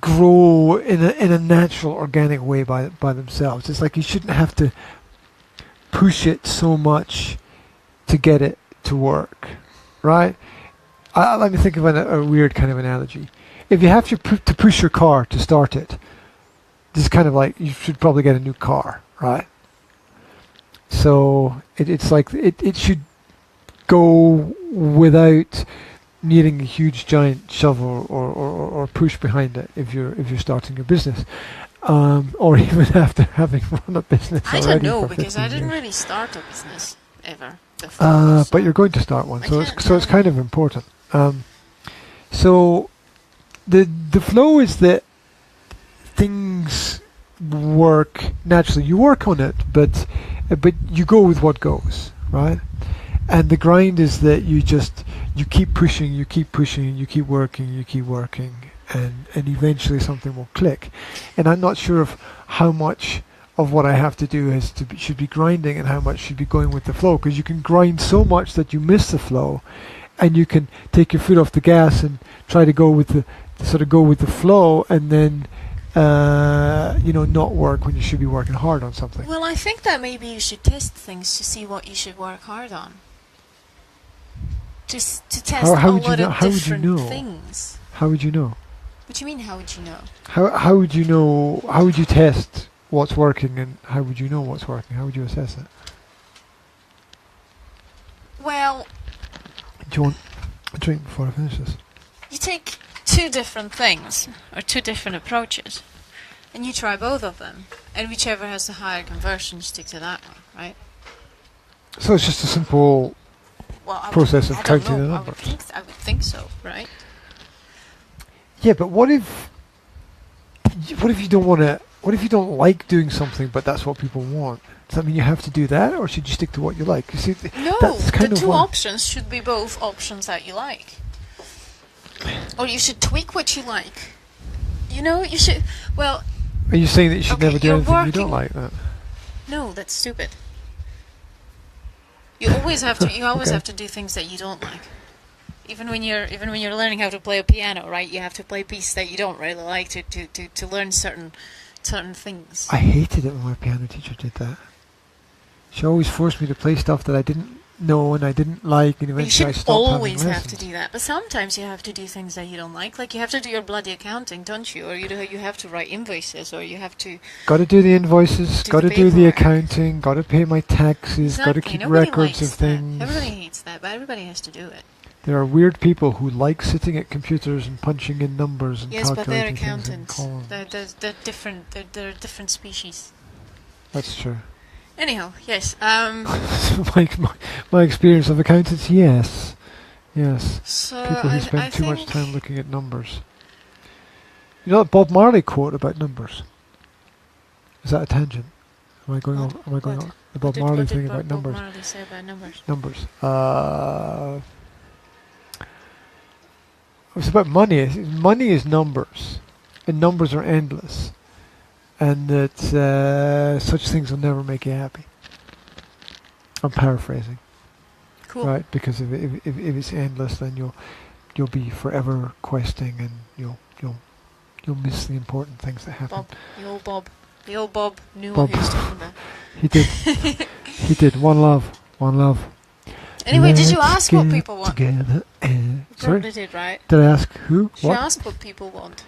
grow in a natural, organic way by themselves. It's like you shouldn't have to push it so much to get it to work, right? Let me think of a weird kind of analogy. If you have to push your car to start it, this is kind of like you should probably get a new car, right? So it's like it should go without needing a huge giant shovel or push behind it if you're starting a business, or even after having run a business. I already don't know for because I 15 didn't years. really start a business ever before. But you're going to start one, I so can't it's tell. kind of important. So the flow is that things work naturally. You work on it, but you go with what goes, right? And the grind is that you keep pushing, you keep working, and eventually something will click. And I'm not sure of how much of what I have to do should be grinding and how much should be going with the flow, because you can grind so much that you miss the flow, and you can take your foot off the gas and try to go with the flow, and then not work when you should be working hard on something. Well, I think that maybe you should test things to see what you should work hard on. To test How a would you lot know? of How would you different know? things. How would you know? What do you mean, how would you know? How would you know? How would you test what's working, and how would you know what's working? How would you assess it? Well, Do you want a drink before I finish this? you take 2 different things, or 2 different approaches, and you try both of them, and whichever has the higher conversion, you stick to that one, right? So it's just a simple Well, process of I don't counting the know. numbers. I would think so, right? Yeah, but what if you don't want to? What if you don't like doing something, but that's what people want? Does that mean you have to do that, or should you stick to what you like? You see, No, that's kind the of 2 what- options should be both options that you like. Or you should tweak what you like. You should... Well, Are you saying that you should Okay, never do you're anything you working- don't like? That. no, that's stupid. You always have to Okay. have to do things that you don't like. Even when you're learning how to play a piano, right? You have to play a piece that you don't really like to learn certain things. I hated it when my piano teacher did that. She always forced me to play stuff that I didn't know and I didn't like, and But you eventually I shouldn't stopped always having have to lessons. do that. But sometimes you have to do things that you don't like. Like you have to do your bloody accounting, don't you? Or you have to write invoices, or you have to... Got to do the invoices, Do got to the do the paperwork. accounting, got to pay my taxes, got to Exactly, keep nobody records likes of that. things. Everybody hates that, but everybody has to do it. There are weird people who like sitting at computers and punching in numbers and Yes, but they're calculating things in accountants. columns. They're different. They're a different species. That's true. Anyhow, yes. My experience of accountants, yes. So People who I spend too much think time looking at numbers. You know that Bob Marley quote about numbers? Is that a tangent? Am I going What? on? Am I going What? on? The Bob what Marley did thing Bob about numbers. Marley say about numbers? Numbers. It's about money. Money is numbers, and numbers are endless, and that such things will never make you happy. I'm paraphrasing, Cool. right? Because if it's endless, then you'll be forever questing, and you'll miss the important things that happen. Bob. The old Bob knew Bob. what he was talking about. He did. He did. One love. Anyway, did you Let's ask what get people want? together and Probably sorry, did, right? did I ask who? She What? asked what people want.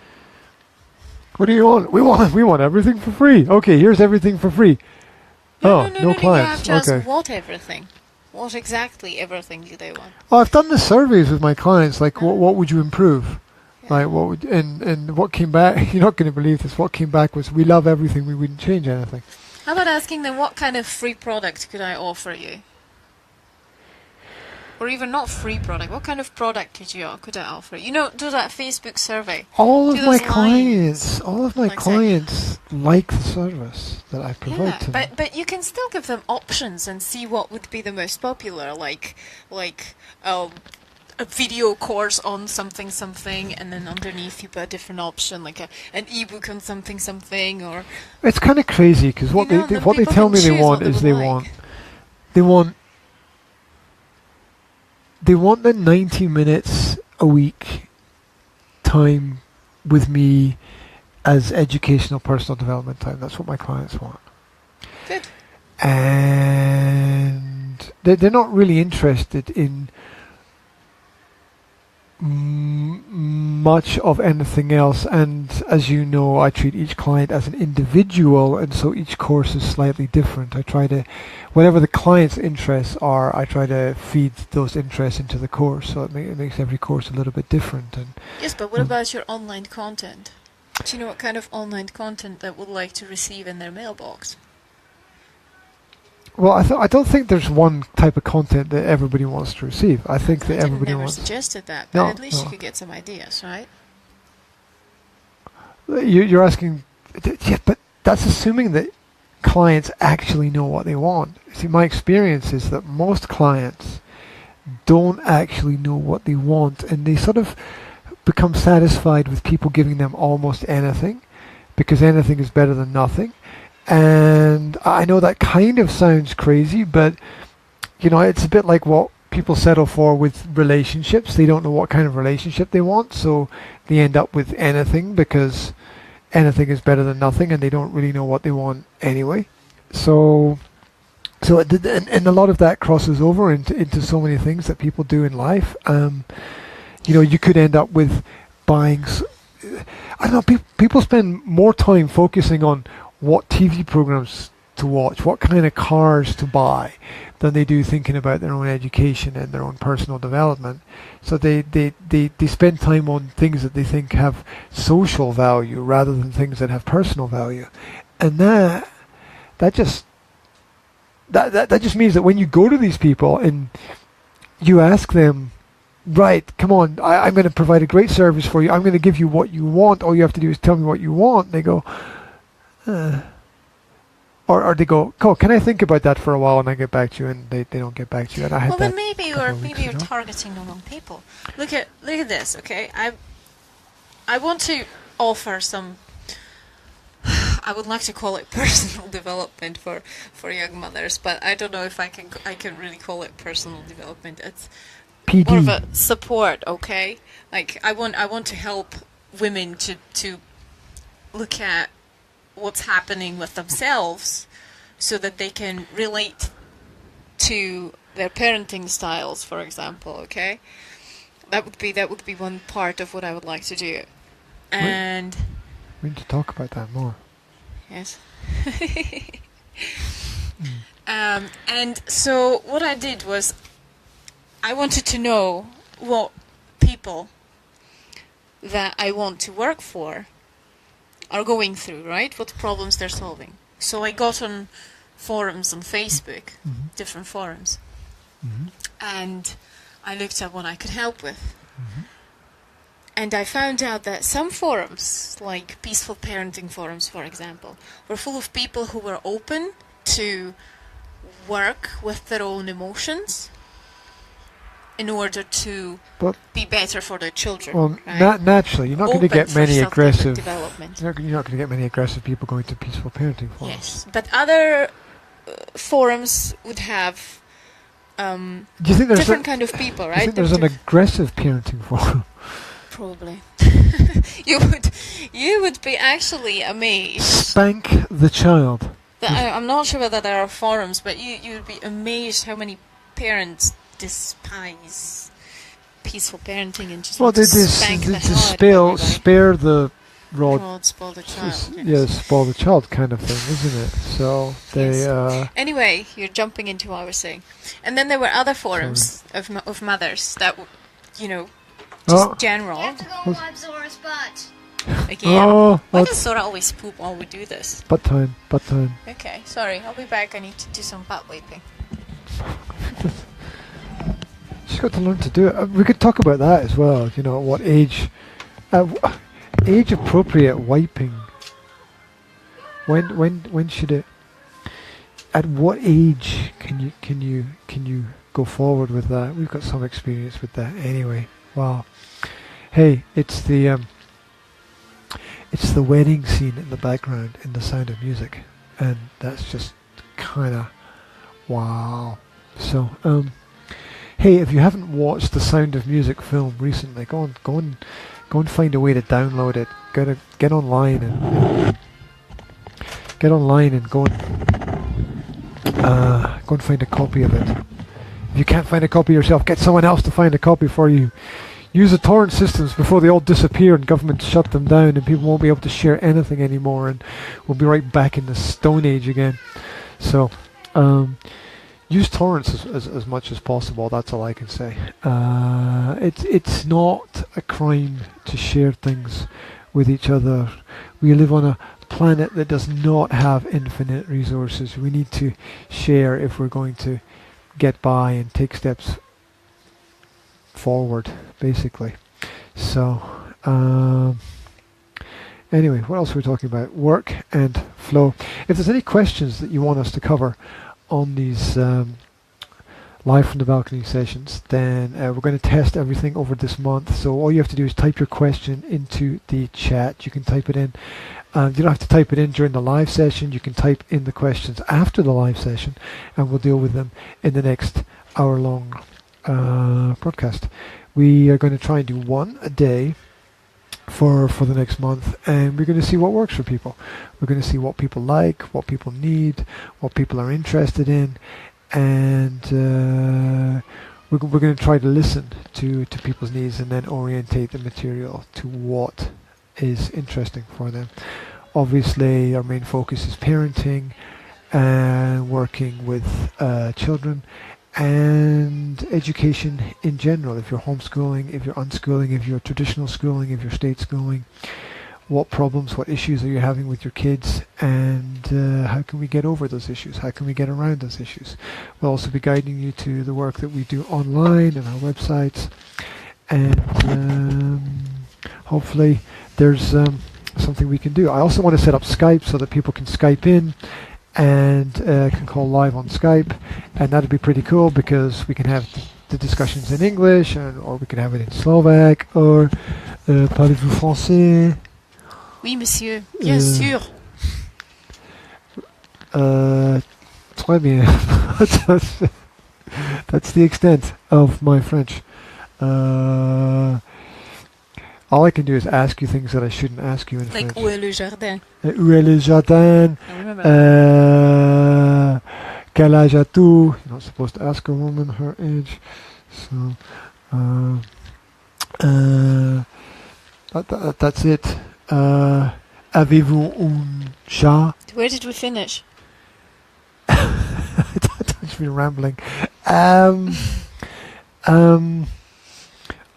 What do you want? We want everything for free. Okay, here's everything for free. No, no clients. You have to Okay. ask what everything. What exactly everything do they want? Oh, I've done the surveys with my clients. Like, Oh. what would you improve? Yeah. Like, what would and what came back? You're not going to believe this. What came back was, we love everything. We wouldn't change anything. How about asking them what kind of free product could I offer you? Or even not free product. What kind of product could I offer? You know, do that Facebook survey. All Do of my those clients, Like say- like the service that I provide Yeah, to them. but you can still give them options and see what would be the most popular, like a video course on something, and then underneath you put a different option, like an ebook on something, or It's kind of crazy because what You know, they then what they people tell can me they choose want what is they they would want like. they want the 90 minutes a week time with me as educational personal development time. That's what my clients want. Good. And they're not really interested in much of anything else, and as you know, I treat each client as an individual, and so each course is slightly different. I try to, whatever the client's interests are, I try to feed those interests into the course, so it makes every course a little bit different. And Yes, but what about your online content? Do you know what kind of online content they would like to receive in their mailbox? well, I don't think there's one type of content that everybody wants to receive. I think that everybody never wants. suggested that, but No, at least no. you could get some ideas, right? You're asking, yeah, but that's assuming that clients actually know what they want. See, my experience is that most clients don't actually know what they want, and they sort of become satisfied with people giving them almost anything, because anything is better than nothing. And I know that kind of sounds crazy, but you know, it's a bit like what people settle for with relationships. They don't know what kind of relationship they want, so they end up with anything because anything is better than nothing, and they don't really know what they want anyway. So and a lot of that crosses over into so many things that people do in life. You know, you could end up with buying. I don't know. People spend more time focusing on what TV programs to watch, what kind of cars to buy, than they do thinking about their own education and their own personal development. So they spend time on things that they think have social value rather than things that have personal value. And that just means that when you go to these people and you ask them, right, come on, I'm going to provide a great service for you, I'm going to give you what you want, all you have to do is tell me what you want, they go, or they go, "Oh, can I think about that for a while and I get back to you?" And they don't get back to you. And I had Well, that then maybe you're targeting the wrong people. Look at this, okay? I want to offer some. I would like to call it personal development for young mothers, but I don't know if I can really call it personal development. It's PD. more of a support, okay? Like I want to help women to look at what's happening with themselves so that they can relate to their parenting styles, for example, okay? That would be one part of what I would like to do. And we need to talk about that more. yes. And so what I did was I wanted to know what people that I want to work for are going through, right? What problems they're solving. So I got on forums on Facebook, different forums, and I looked at what I could help with. And I found out that some forums, like peaceful parenting forums, for example, were full of people who were open to work with their own emotions in order to be better for their children. Well, right? naturally, you're not going to get many aggressive. Development. You're not going to get many aggressive people going to peaceful parenting forums. Yes, but other forums would have do you think there's different kind of people, right? Do you think there's an aggressive parenting forum? Probably. you would be actually amazed. Spank the child. I'm not sure whether there are forums, but you would be amazed how many parents despise peaceful parenting and just want to spank the hell spare the rod, spoil the child. Yes, spoil the child kind of thing, isn't it? So they. Anyway, you're jumping into what I was saying, and then there were other forums of mothers that, just general. You have to go and wipe Zora's butt. Again. Why does Zora always poop while we do this? Butt time. Okay, sorry. I'll be back. I need to do some butt wiping. She's got to learn to do it. We could talk about that as well. At what age? Age appropriate wiping. When should it? At what age can you go forward with that? We've got some experience with that anyway. Wow. Hey, it's the wedding scene in the background in The Sound of Music, and that's just kind of wow. So hey, if you haven't watched the Sound of Music film recently, go and find a way to download it. Get online and go and find a copy of it. If you can't find a copy yourself, get someone else to find a copy for you. Use the torrent systems before they all disappear and government shut them down and people won't be able to share anything anymore, and we'll be right back in the Stone Age again. So use torrents as much as possible. That's all I can say. It's not a crime to share things with each other. We live on a planet that does not have infinite resources. We need to share if we're going to get by and take steps forward, basically. So anyway, what else were we talking about? Work and flow. If there's any questions that you want us to cover on these live from the balcony sessions, then we're going to test everything over this month. So all you have to do is type your question into the chat. You can type it in. You don't have to type it in during the live session. You can type in the questions after the live session, and we'll deal with them in the next hour-long broadcast. We are going to try and do one a day for the next month, and we're going to see what works for people. We're going to see what people like, what people need, what people are interested in, and we're going to try to listen to people's needs and then orientate the material to what is interesting for them. Obviously, our main focus is parenting and working with children and education in general. If you're homeschooling, if you're unschooling, if you're traditional schooling, if you're state schooling, what problems, what issues are you having with your kids, and how can we get over those issues? How can we get around those issues? We'll also be guiding you to the work that we do online and our websites, and hopefully there's something we can do. I also want to set up Skype so that people can Skype in and can call live on Skype, and that'd be pretty cool because we can have the discussions in English, or we can have it in Slovak, or parlez-vous français? Oui, monsieur. Bien sûr. Très bien. That's the extent of my French. All I can do is ask you things that I shouldn't ask you in French. Like, où est le jardin? Où est le jardin? Quel âge as-tu? You're not supposed to ask a woman her age. So, that's it. Avez-vous un chat? Where did we finish? I've been rambling.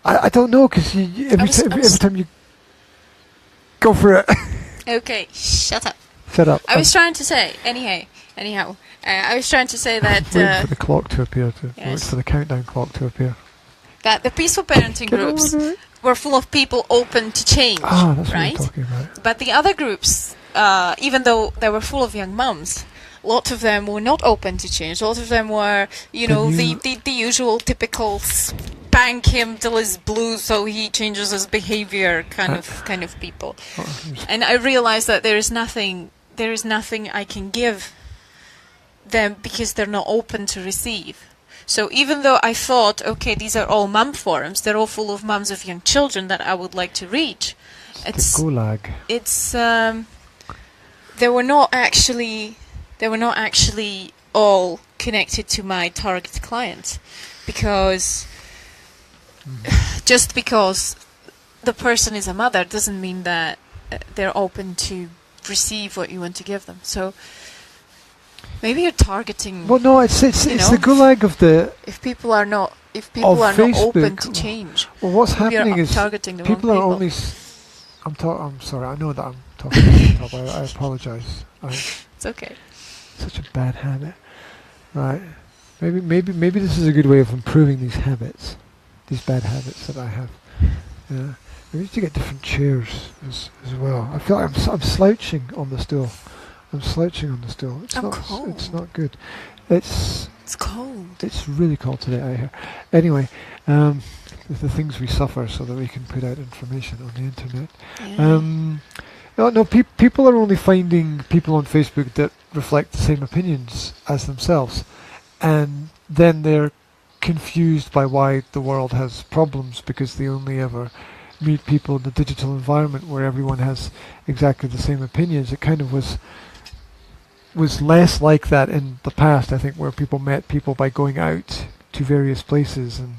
I don't know, because every time you go for it. Okay, shut up. Shut up. I was trying to say, anyhow, I was trying to say that... waiting for the clock to appear, yes. for the countdown clock to appear. That the peaceful parenting groups were full of people open to change, that's right? what I'm talking about. But the other groups, even though they were full of young mums, a lot of them were not open to change. A lot of them were, the usual typical spank him till he's blue so he changes his behavior kind of people. And I realized that there is nothing I can give them because they're not open to receive. So even though I thought, okay, these are all mum forums, they're all full of mums of young children that I would like to reach. It's the gulag. It's they were not actually all connected to my target client, because just because the person is a mother doesn't mean that they're open to receive what you want to give them. So maybe you're targeting. Well, no, it's the gulag of the. If people are not open to change. Well, what's happening is targeting the people wrong are only. I'm sorry. I know that I'm talking to the top. I apologize. It's okay. Such a bad habit, right? Maybe this is a good way of improving these habits, these bad habits that I have. Yeah. We need to get different chairs as well. I feel like I'm slouching on the stool. Cold. It's not good. It's cold. It's really cold today out here. Anyway, the things we suffer so that we can put out information on the internet. Yeah. People are only finding people on Facebook that reflect the same opinions as themselves, and then they're confused by why the world has problems, because they only ever meet people in the digital environment where everyone has exactly the same opinions. It kind of was less like that in the past, I think, where people met people by going out to various places and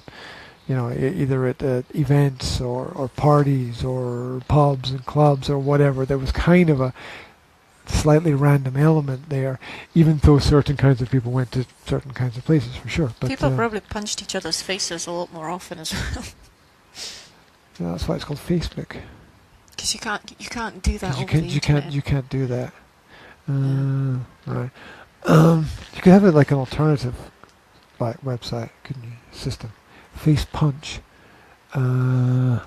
either at events or parties or pubs and clubs or whatever. There was kind of a slightly random element there, even though certain kinds of people went to certain kinds of places, for sure. But people probably punched each other's faces a lot more often as well. Yeah, that's why it's called Facebook. Because you can't do that over the internet. You can't do that. Right. You could have it like an alternative website, couldn't you? System. Face Punch. You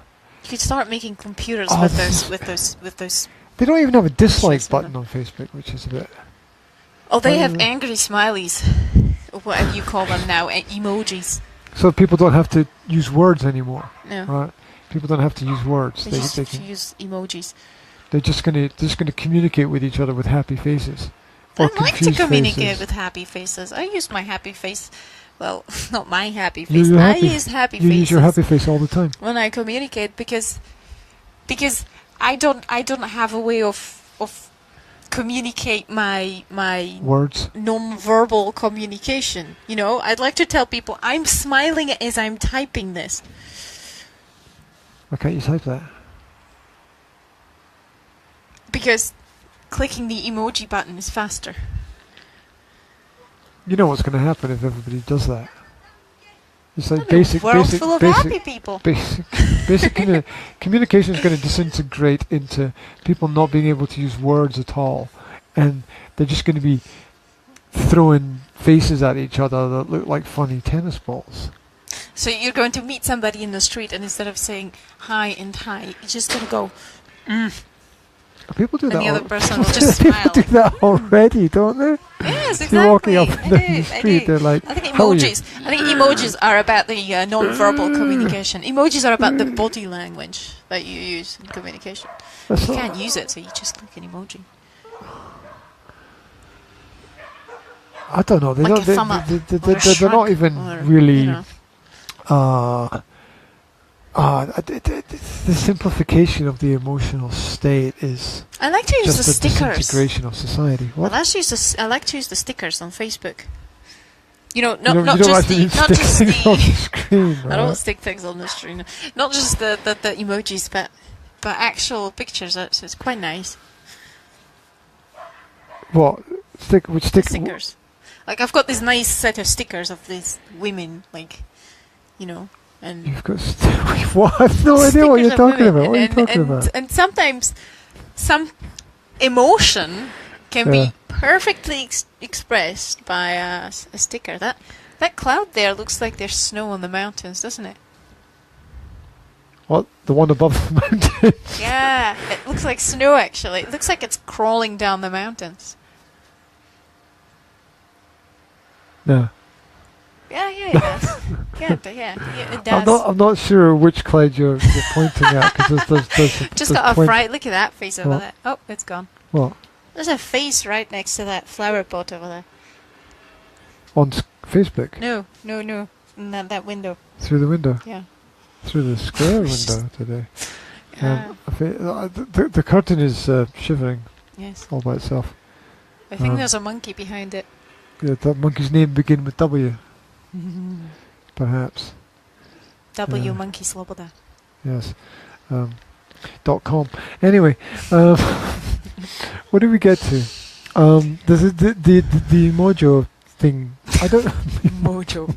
could start making computers with those. They don't even have a dislike button on Facebook, which is a bit. Oh, they have angry smileys, or whatever you call them now, emojis. So people don't have to use words anymore. No. Right. People don't have to use words. They can use emojis. They're just gonna communicate with each other with happy faces. I like to communicate with happy faces. I use my happy face. Well, not my happy face. I use happy faces. You use your happy face all the time when I communicate, because I don't have a way of communicate my words, non-verbal communication. I'd like to tell people I'm smiling as I'm typing this. Why can't you type that? Because clicking the emoji button is faster. You know what's going to happen if everybody does that? It's like full of happy people. Basic communication is going to disintegrate into people not being able to use words at all, and they're just going to be throwing faces at each other that look like funny tennis balls. So you're going to meet somebody in the street, and instead of saying hi and hi, you're just going to go, People do that. And the other person will just smile. People do that already, don't they? Yes, exactly. You're walking up and down the street, they're like, I think emojis are about the non-verbal communication. Emojis are about the body language that you use in communication. You can't use it, so you just click an emoji. I don't know. They're not even really. The simplification of the emotional state is. I like to use the stickers. Disintegration of society. What? I like to use the stickers on Facebook. Not just the on the screen. Right? I don't stick things on the screen. Not just the emojis, but actual pictures. It's quite nice. What? Stickers. Like I've got this nice set of stickers of these women, like, And You've got what? I have no idea what you're talking about. What are you talking about? And sometimes some emotion can be perfectly expressed by a sticker. That cloud there looks like there's snow on the mountains, doesn't it? What? The one above the mountains? Yeah, it looks like snow actually. It looks like it's crawling down the mountains. No. Yeah, it does. Yeah, it does. I'm not sure which cloud you're pointing at because there's Just got a fright. Look at that face over there. Oh, it's gone. What? There's a face right next to that flower pot over there. On Facebook? No. In that window. Through the window? Yeah. Through the square window today. Yeah. The curtain is shivering. Yes. All by itself. I think there's a monkey behind it. Yeah, that monkey's name begin with W. Perhaps. W Monkey Sloboda. Yes. .com. Anyway, what did we get to? This is the Mojo thing. I don't Mojo.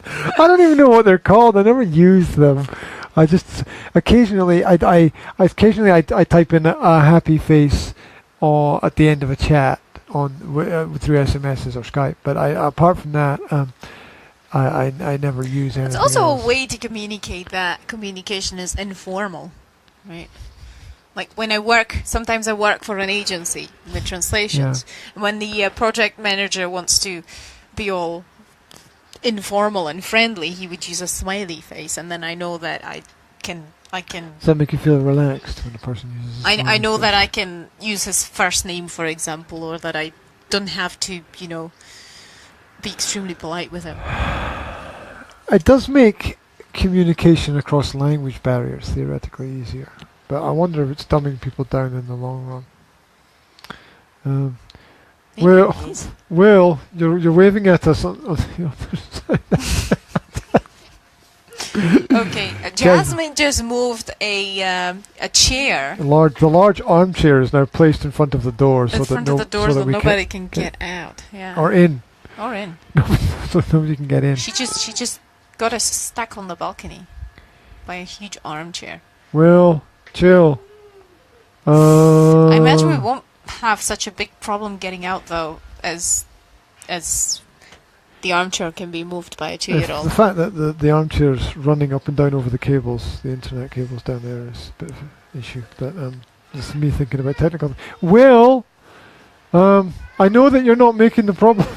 I don't even know what they're called. I never use them. I just occasionally I type in a happy face at the end of a chat on through SMSs or Skype. But apart from that, I never use anything. It's also else. a way to communicate that communication is informal, right? Like when I work, sometimes I work for an agency with translations. Yeah. When the project manager wants to be all informal and friendly, he would use a smiley face, and then I know that I can. Does that make you feel relaxed when a person uses? I know that I can use his first name, for example, or that I don't have to, be extremely polite with him. It does make communication across language barriers theoretically easier, but I wonder if it's dumbing people down in the long run. Will, you're waving at us on the other side. Okay, Jasmine just moved a chair. The large armchair is now placed in front of the door, so that nobody can get out. Yeah. Or in. So nobody can get in. She just got us stuck on the balcony by a huge armchair. Will, chill. I imagine we won't have such a big problem getting out though, as the armchair can be moved by a 2-year-old. The fact that the armchair's running up and down over the cables, the internet cables down there, is a bit of an issue. But just me thinking about technical. Will, I know that you're not making the problem.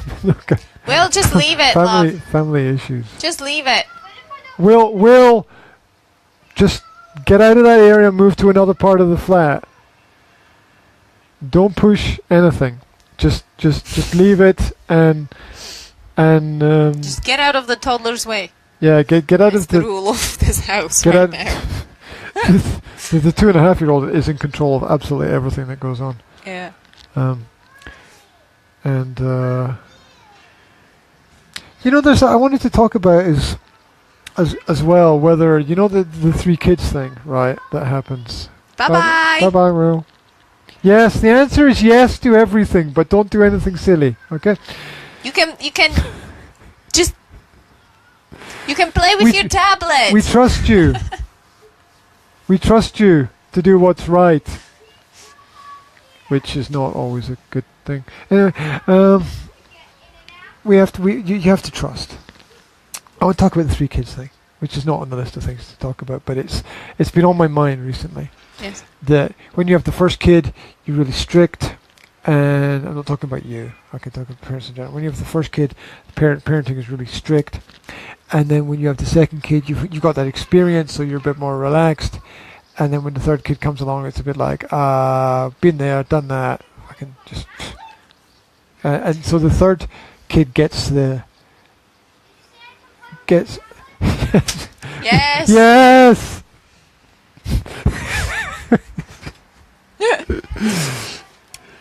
Will, just leave it, love. Family issues. Just leave it. Will, just get out of that area and move to another part of the flat. Don't push anything. Just leave it and just get out of the toddler's way. Yeah, get out That's of the rule of this house get right out now. the 2.5-year-old is in control of absolutely everything that goes on. Yeah. There's I wanted to talk about as well whether the 3 kids thing, right? That happens. Bye. Bye, Will. Yes, the answer is yes to everything, but don't do anything silly. Okay. You can just play with your tablet. We trust you. We trust you to do what's right, which is not always a good thing. Anyway, you have to trust. I want to talk about the 3 kids thing, which is not on the list of things to talk about, but it's been on my mind recently. Yes. That when you have the first kid, you're really strict. And I'm not talking about you. I can talk about parents in general. When you have the first kid, parenting is really strict. And then when you have the second kid, you've got that experience, so you're a bit more relaxed. And then when the third kid comes along, it's a bit like, been there, done that. I can just... and so the third kid gets... Yes! Yes!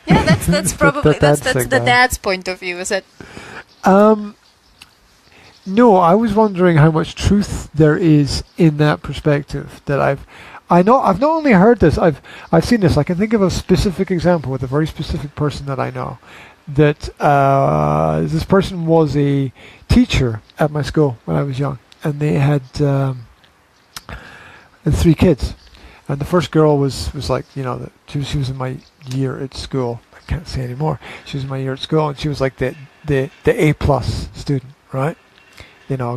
Yeah, that's probably that's the dad's point of view, is it? No, I was wondering how much truth there is in that perspective. That I've not only heard this, I've seen this. I can think of a specific example with a very specific person that I know. That this person was a teacher at my school when I was young, and they had 3 kids. And the first girl was like, she was in my year at school. I can't say anymore. She was in my year at school, and she was like the A+ student, right?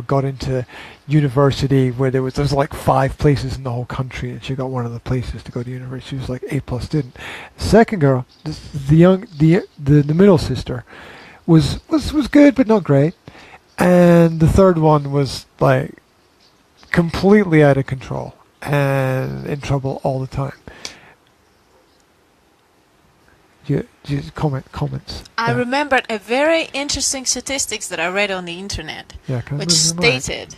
Got into university where there was like 5 places in the whole country, and she got one of the places to go to university. She was like A+ student. The second girl, the middle sister, was good but not great, and the third one was like completely out of control and in trouble all the time. Comments. I remembered a very interesting statistics that I read on the internet, which stated,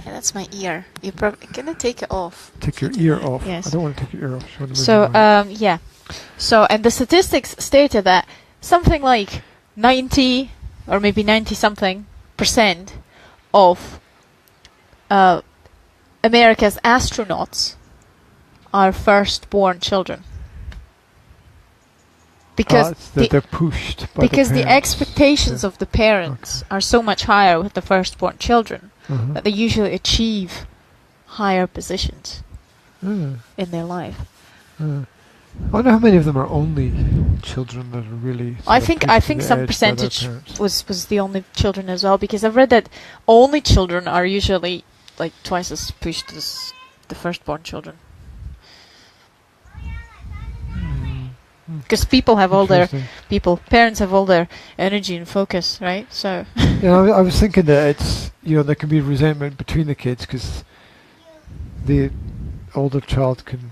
that's my ear. You're probably gonna take it off. Take your ear off. Yes. I don't want to take your ear off. So, So, and the statistics stated that something like 90 or maybe 90-something% of America's astronauts are firstborn children. Because they're pushed by the expectations of the parents are so much higher with the firstborn children that they usually achieve higher positions in their life. I wonder how many of them are only children that are really. I think some percentage was the only children as well, because I've read that only children are usually like twice as pushed as the firstborn children. Because parents have all their energy and focus, right? So. I was thinking that it's there can be resentment between the kids because the older child can.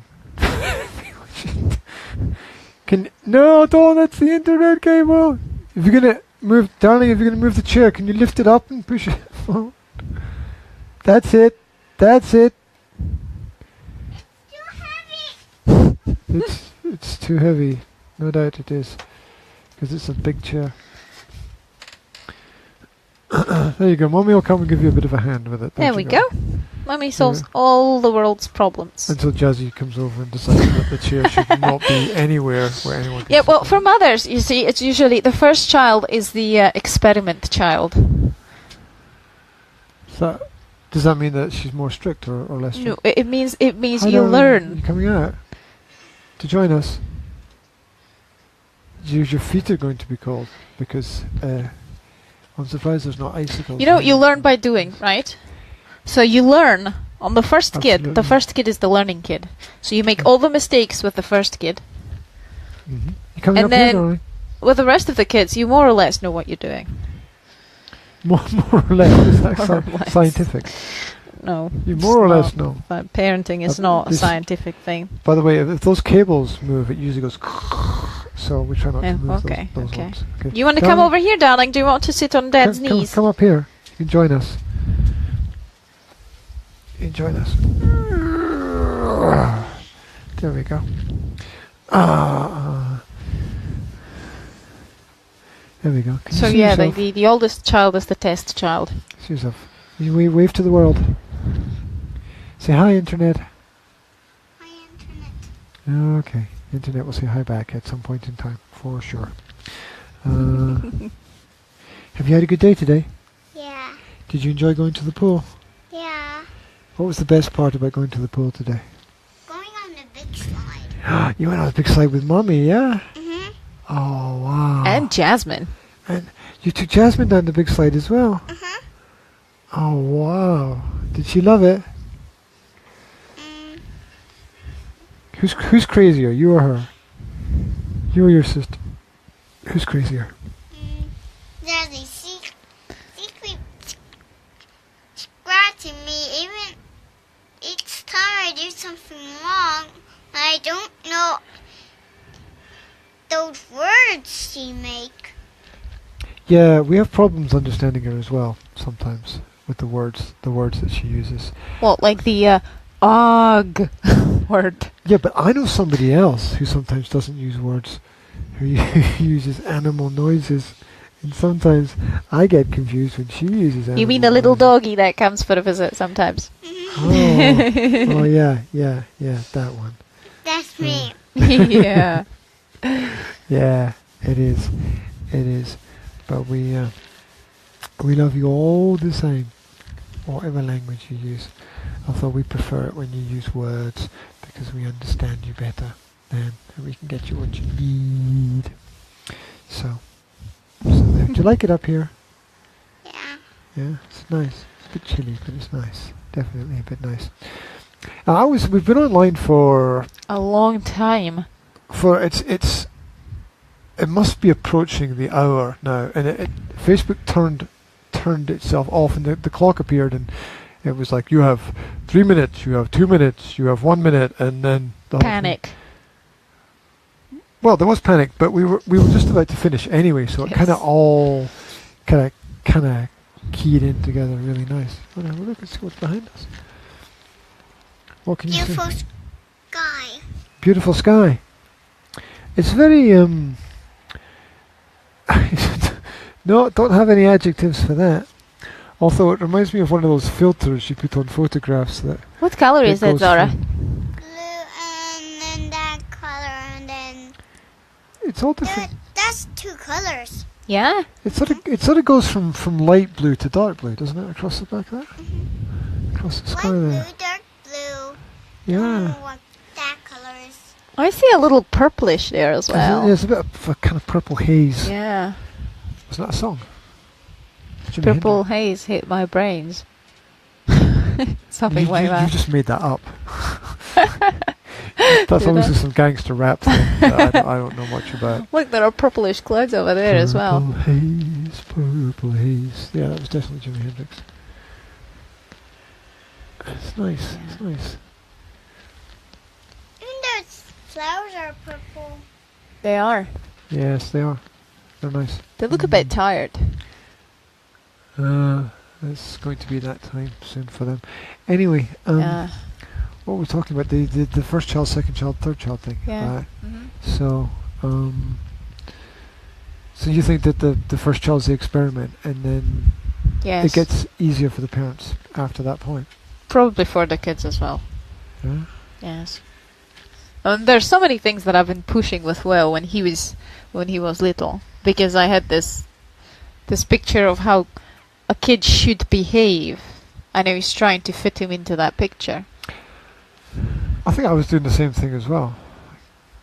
No, don't. That's the internet cable. If you're gonna move, darling, the chair, can you lift it up and push it forward? That's it. It's too heavy. No doubt it is, because it's a big chair. There you go. Mommy will come and give you a bit of a hand with it. There we go. Mommy solves all the world's problems. Until Jazzy comes over and decides that the chair should not be anywhere where anyone can sit well, for mothers, you see, it's usually the first child is the experiment child. So, does that mean that she's more strict or less strict? No, it means you learn. You're coming out to join us. Your feet are going to be cold because I'm surprised there's no icicles. You learn by doing, right? So you learn on the first kid. The first kid is the learning kid. So you make all the mistakes with the first kid. Mm-hmm. You coming and up then here, darling? With the rest of the kids, you more or less know what you're doing. More or less? Is that scientific? No. You more or less know. But parenting is not a scientific thing. By the way, if those cables move, it usually goes. So we try not to move those ones. Okay. You want to come over here, darling? Do you want to sit on Dad's knees? Come up here. You can join us. There we go. There we go. So yeah, the oldest child is the test child. See yourself. You wave to the world. Say hi, Internet. Hi, Internet. Okay. Internet will say hi back at some point in time, for sure. Have you had a good day today? Yeah. Did you enjoy going to the pool? Yeah. What was the best part about going to the pool today? Going on the big slide. You went on the big slide with Mommy, yeah? Mhm. Oh, wow. And Jasmine. And you took Jasmine down the big slide as well? Mhm. Oh, wow. Did she love it? Who's crazier, you or her? You or your sister? Who's crazier? There's a secret scratching me even each time I do something wrong. I don't know those words she make. Yeah, we have problems understanding her as well sometimes with the words that she uses. Well, like the og word. Yeah, but I know somebody else who sometimes doesn't use words, who uses animal noises, and sometimes I get confused when she uses animal You mean the little noises. doggy that comes for a visit sometimes? Oh, yeah, that one. That's me. Yeah. Yeah, it is. But we love you all the same. whatever language you use. Although we prefer it when you use words because we understand you better then, and we can get you what you need. So there. Do you like it up here? Yeah. Yeah, it's nice. It's a bit chilly, but it's nice. Definitely a bit nice. We've been online for A long time. it must be approaching the hour now, and Facebook turned itself off, and the clock appeared, and it was like, you have 3 minutes, you have 2 minutes, you have 1 minute, and then the whole Panic. thing. Well, there was panic, but we were just about to finish anyway, so it kind of all kind of keyed in together really nice. Oh, now look, let's see what's behind us. What can you see? Beautiful sky. Beautiful sky. It's very no, don't have any adjectives for that. Although it reminds me of one of those filters you put on photographs that. What color is it, goes Zora? through. Blue and then that color and then It's all different. that's 2 colors. Yeah. It sort of goes from light blue to dark blue, doesn't it? Across the back there, across the Light sky blue, there. dark blue. I don't Yeah. know what that color is. I see a little purplish there as well. There's a bit of a kind of purple haze. Yeah. Wasn't that a song? Jimi Purple Hendrix. haze hit my brains. Something like You that. just made that up. That's Did obviously I? some gangster rap thing that I don't know much about. Look, there are purplish clouds over there as well. Purple haze. Yeah, that was definitely Jimi Hendrix. It's nice. Yeah. Even those flowers are purple. They are. Yes, they are. They're nice. They look a bit tired. It's going to be that time soon for them. Anyway, Yeah. what were we talking about? The first child, second child, third child thing. Yeah. Right. Mm-hmm. So, so you think that the first child's the experiment, and then Yes. it gets easier for the parents after that point. Probably for the kids as well. Yeah. Yes. There's so many things that I've been pushing with Will when he was little, because I had this picture of how a kid should behave, and I was trying to fit him into that picture. I think I was doing the same thing as well,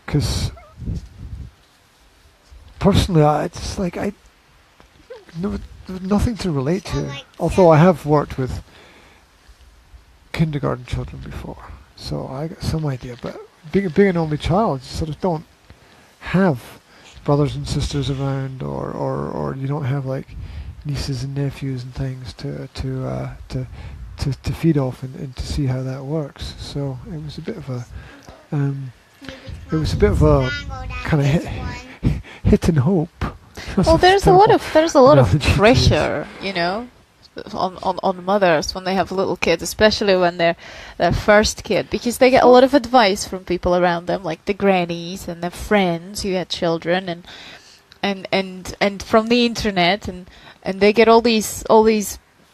because personally, it's like there's nothing to relate to. like Although I have worked with kindergarten children before, so I got some idea. But being an only child, you sort of don't have brothers and sisters around, or you don't have like nieces and nephews and things to feed off and to see how that works. So it was a bit of a kind of hit and hope. Well, there's a lot of analogy to use. pressure, you know, on mothers when they have little kids, especially when they're their first kid, because they get a lot of advice from people around them, like the grannies and their friends who had children, and from the internet, and they get all these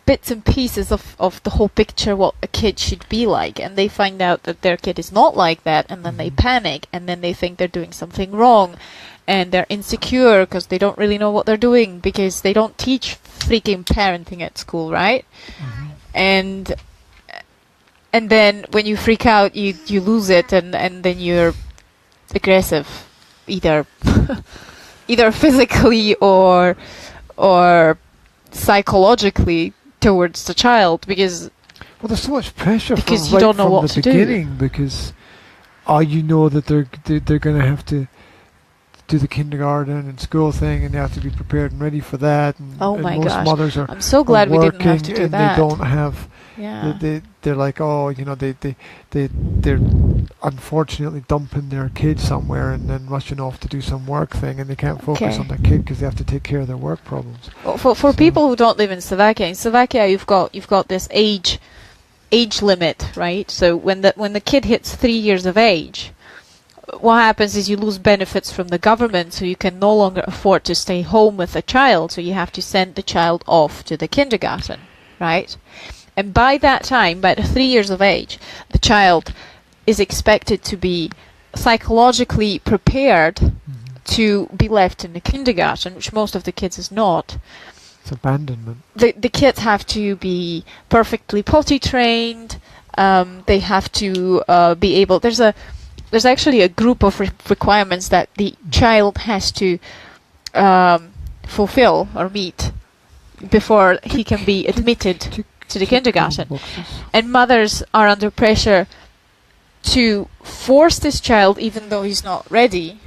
bits and pieces of the whole picture what a kid should be like, and they find out that their kid is not like that, and then they panic, and then they think they're doing something wrong, and they're insecure because they don't really know what they're doing, because they don't teach freaking parenting at school, right? And then when you freak out, you lose it, and then you're aggressive, either physically or psychologically towards the child, because there's so much pressure because from, you don't know from what the to do. beginning, because you know that they're going to have to do the kindergarten and school thing, and they have to be prepared and ready for that. And, Oh and my most gosh. mothers are I'm so glad we didn't have to working do and that. they don't have. Yeah. They're like, they're unfortunately dumping their kid somewhere and then rushing off to do some work thing, and they can't focus Okay. on their kid because they have to take care of their work problems. Well, for So- people who don't live in Slovakia, you've got this age limit, right? So when the kid hits 3 years of age, what happens is you lose benefits from the government, so you can no longer afford to stay home with the child, so you have to send the child off to the kindergarten, right? And by that time, by the 3 years of age, the child is expected to be psychologically prepared to be left in the kindergarten, which most of the kids is not. It's abandonment. The kids have to be perfectly potty trained. They have to be able. There's actually a group of requirements that the child has to fulfill or meet before he can be admitted to the kindergarten. And mothers are under pressure to force this child, even though he's not ready,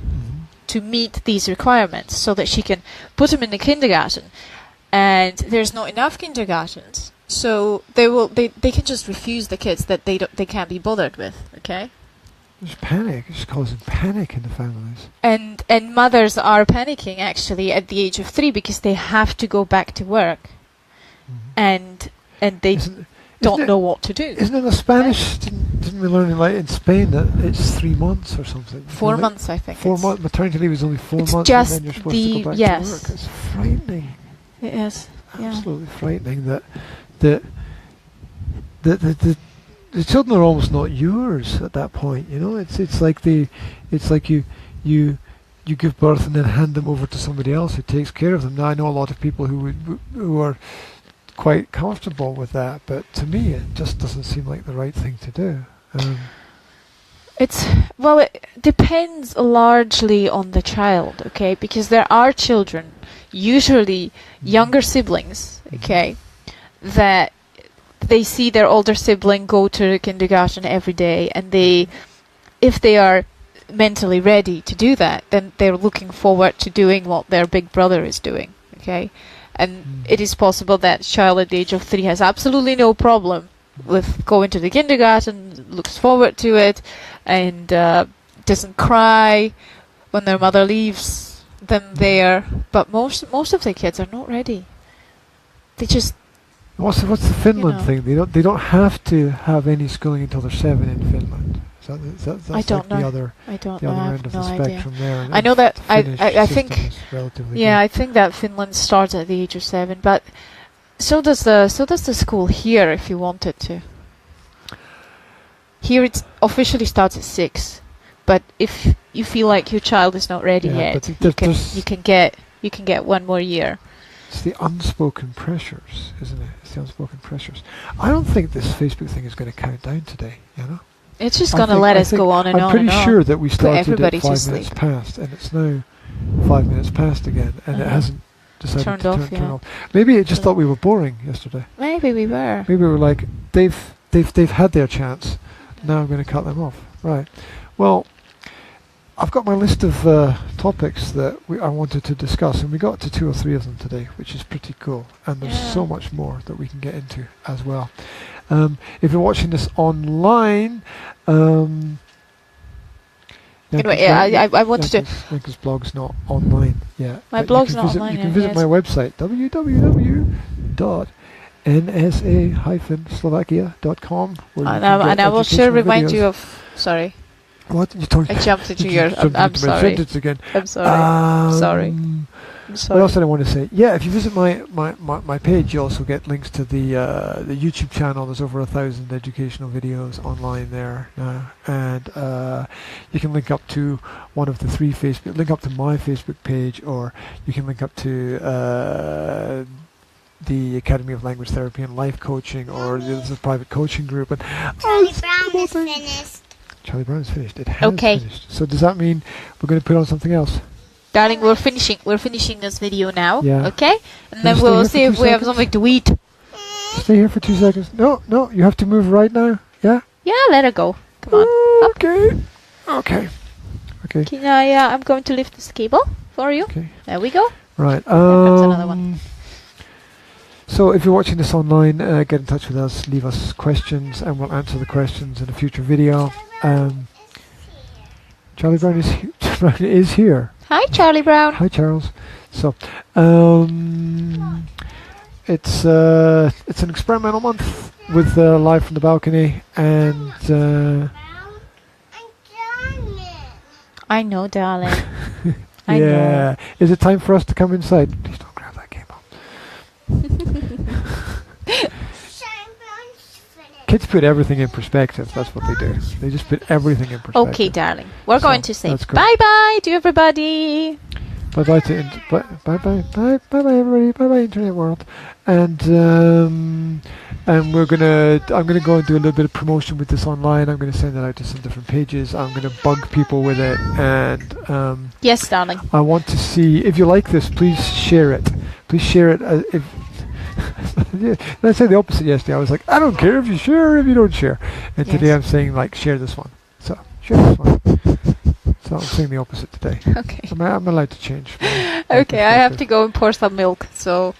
to meet these requirements so that she can put him in the kindergarten. And there's not enough kindergartens, so they can just refuse the kids that they can't be bothered with. Okay. There's panic. It's causing panic in the families. And mothers are panicking actually at the age of 3 because they have to go back to work, and they don't know what to do. Isn't it a Spanish? Didn't we learn in Spain that it's 3 months or something? 4 months, I think. 4 months. Maternity leave is only 4 months, just and then you're supposed to go back to work. It's frightening. It is. Absolutely frightening that the children are almost not yours at that point. You know, it's like you give birth and then hand them over to somebody else who takes care of them. Now I know a lot of people who are quite comfortable with that, but to me it just doesn't seem like the right thing to do. It depends largely on the child, okay? Because there are children, usually younger siblings, okay, that they see their older sibling go to the kindergarten every day, and if they are mentally ready to do that, then they're looking forward to doing what their big brother is doing, okay? And it is possible that child at the age of 3 has absolutely no problem with going to the kindergarten, looks forward to it, and doesn't cry when their mother leaves them there. But most of the kids are not ready. They just... What's the Finland thing? They don't have to have any schooling until they're 7 in Finland. That's I don't know. The other end of the spectrum there. I know that I think good. I think that Finland starts at the age of 7, but so does the school here if you wanted to. Here it officially starts at 6, but if you feel like your child is not ready yet, you can get 1 more year. It's the unspoken pressures, isn't it? It's the unspoken pressures. I don't think this Facebook thing is going to count down today, you know? It's just going to let us go on and on I'm pretty and sure that we started at 5 to minutes past, and it's now 5 minutes past again, and it hasn't decided to turn off. Maybe it just thought we were boring yesterday. Maybe we were. Maybe we were like, they've had their chance, now I'm going to cut them off. Right. Well, I've got my list of topics that I wanted to discuss, and we got to 2 or 3 of them today, which is pretty cool. And there's so much more that we can get into as well. If you're watching this online, anyway, I wanted to... Because blog's not online yet. My blog's not online yet. You can visit my website, www.nsa-slovakia.com. And I will sure remind you of... Sorry. What? You told I jumped into your... I'm sorry. Sentence again. I'm sorry. Sorry. I'm sorry. What else did I want to say? Yeah, if you visit my page, you also get links to the YouTube channel. There's over 1,000 educational videos online there now, and you can link up to one of the 3 link up to my Facebook page, or you can link up to the Academy of Language Therapy and Life Coaching, or there's a private coaching group. And Charlie Brown is finished. Charlie Brown is finished. It has finished. So does that mean we're going to put on something else? Darling, we're finishing this video now, yeah. Okay? And then we'll see if we have something to eat. Stay here for 2 seconds. No, you have to move right now. Yeah? Yeah, let her go. Come on. Okay. Can I'm going to lift this cable for you. Okay. There we go. Right. There comes another one. So if you're watching this online, get in touch with us, leave us questions, and we'll answer the questions in a future video. Charlie Brown is here. Hi, Charlie Brown. Hi, Charles. So, it's an experimental month with live from the balcony, and I know, darling. I know. Is it time for us to come inside? Please don't grab that cable. Kids put everything in perspective. That's what they do. They just put everything in perspective. Okay, darling. We're going to say bye-bye to everybody. Bye-bye to bye everybody. Bye-bye internet world. And I'm gonna go and do a little bit of promotion with this online. I'm gonna send it out to some different pages. I'm gonna bug people with it, and yes, darling. I want to see if you like this. Please share it. Please share it. If I said the opposite yesterday. I was like, I don't care if you share or if you don't share. And today I'm saying like, share this one. So share this one. So I'm saying the opposite today. Okay. I'm allowed to change. Okay, I have to go and pour some milk. So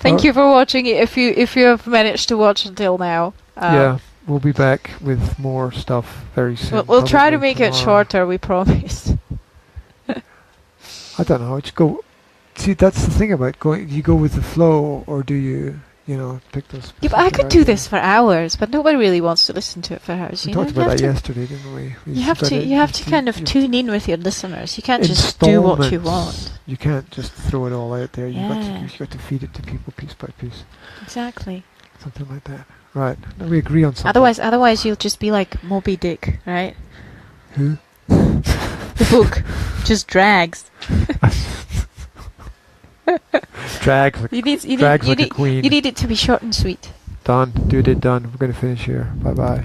thank you for watching it. If you have managed to watch until now. Yeah, we'll be back with more stuff very soon. We'll try to make it shorter. We promise. I don't know. Just go. See, that's the thing about going. You go with the flow, or do you pick those? Yeah, but I could do this for hours, but nobody really wants to listen to it for hours. We talked about that yesterday, didn't we? You have to kind of tune in with your listeners. You can't just do what you want. You can't just throw it all out there. You got to feed it to people piece by piece. Exactly. Something like that. Right. Now we agree on something. Otherwise you'll just be like Moby Dick, right? Who? The book just drags. Drags like a queen. You need it to be short and sweet. Done. Done. We're going to finish here. Bye-bye.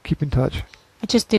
Keep in touch. I just did.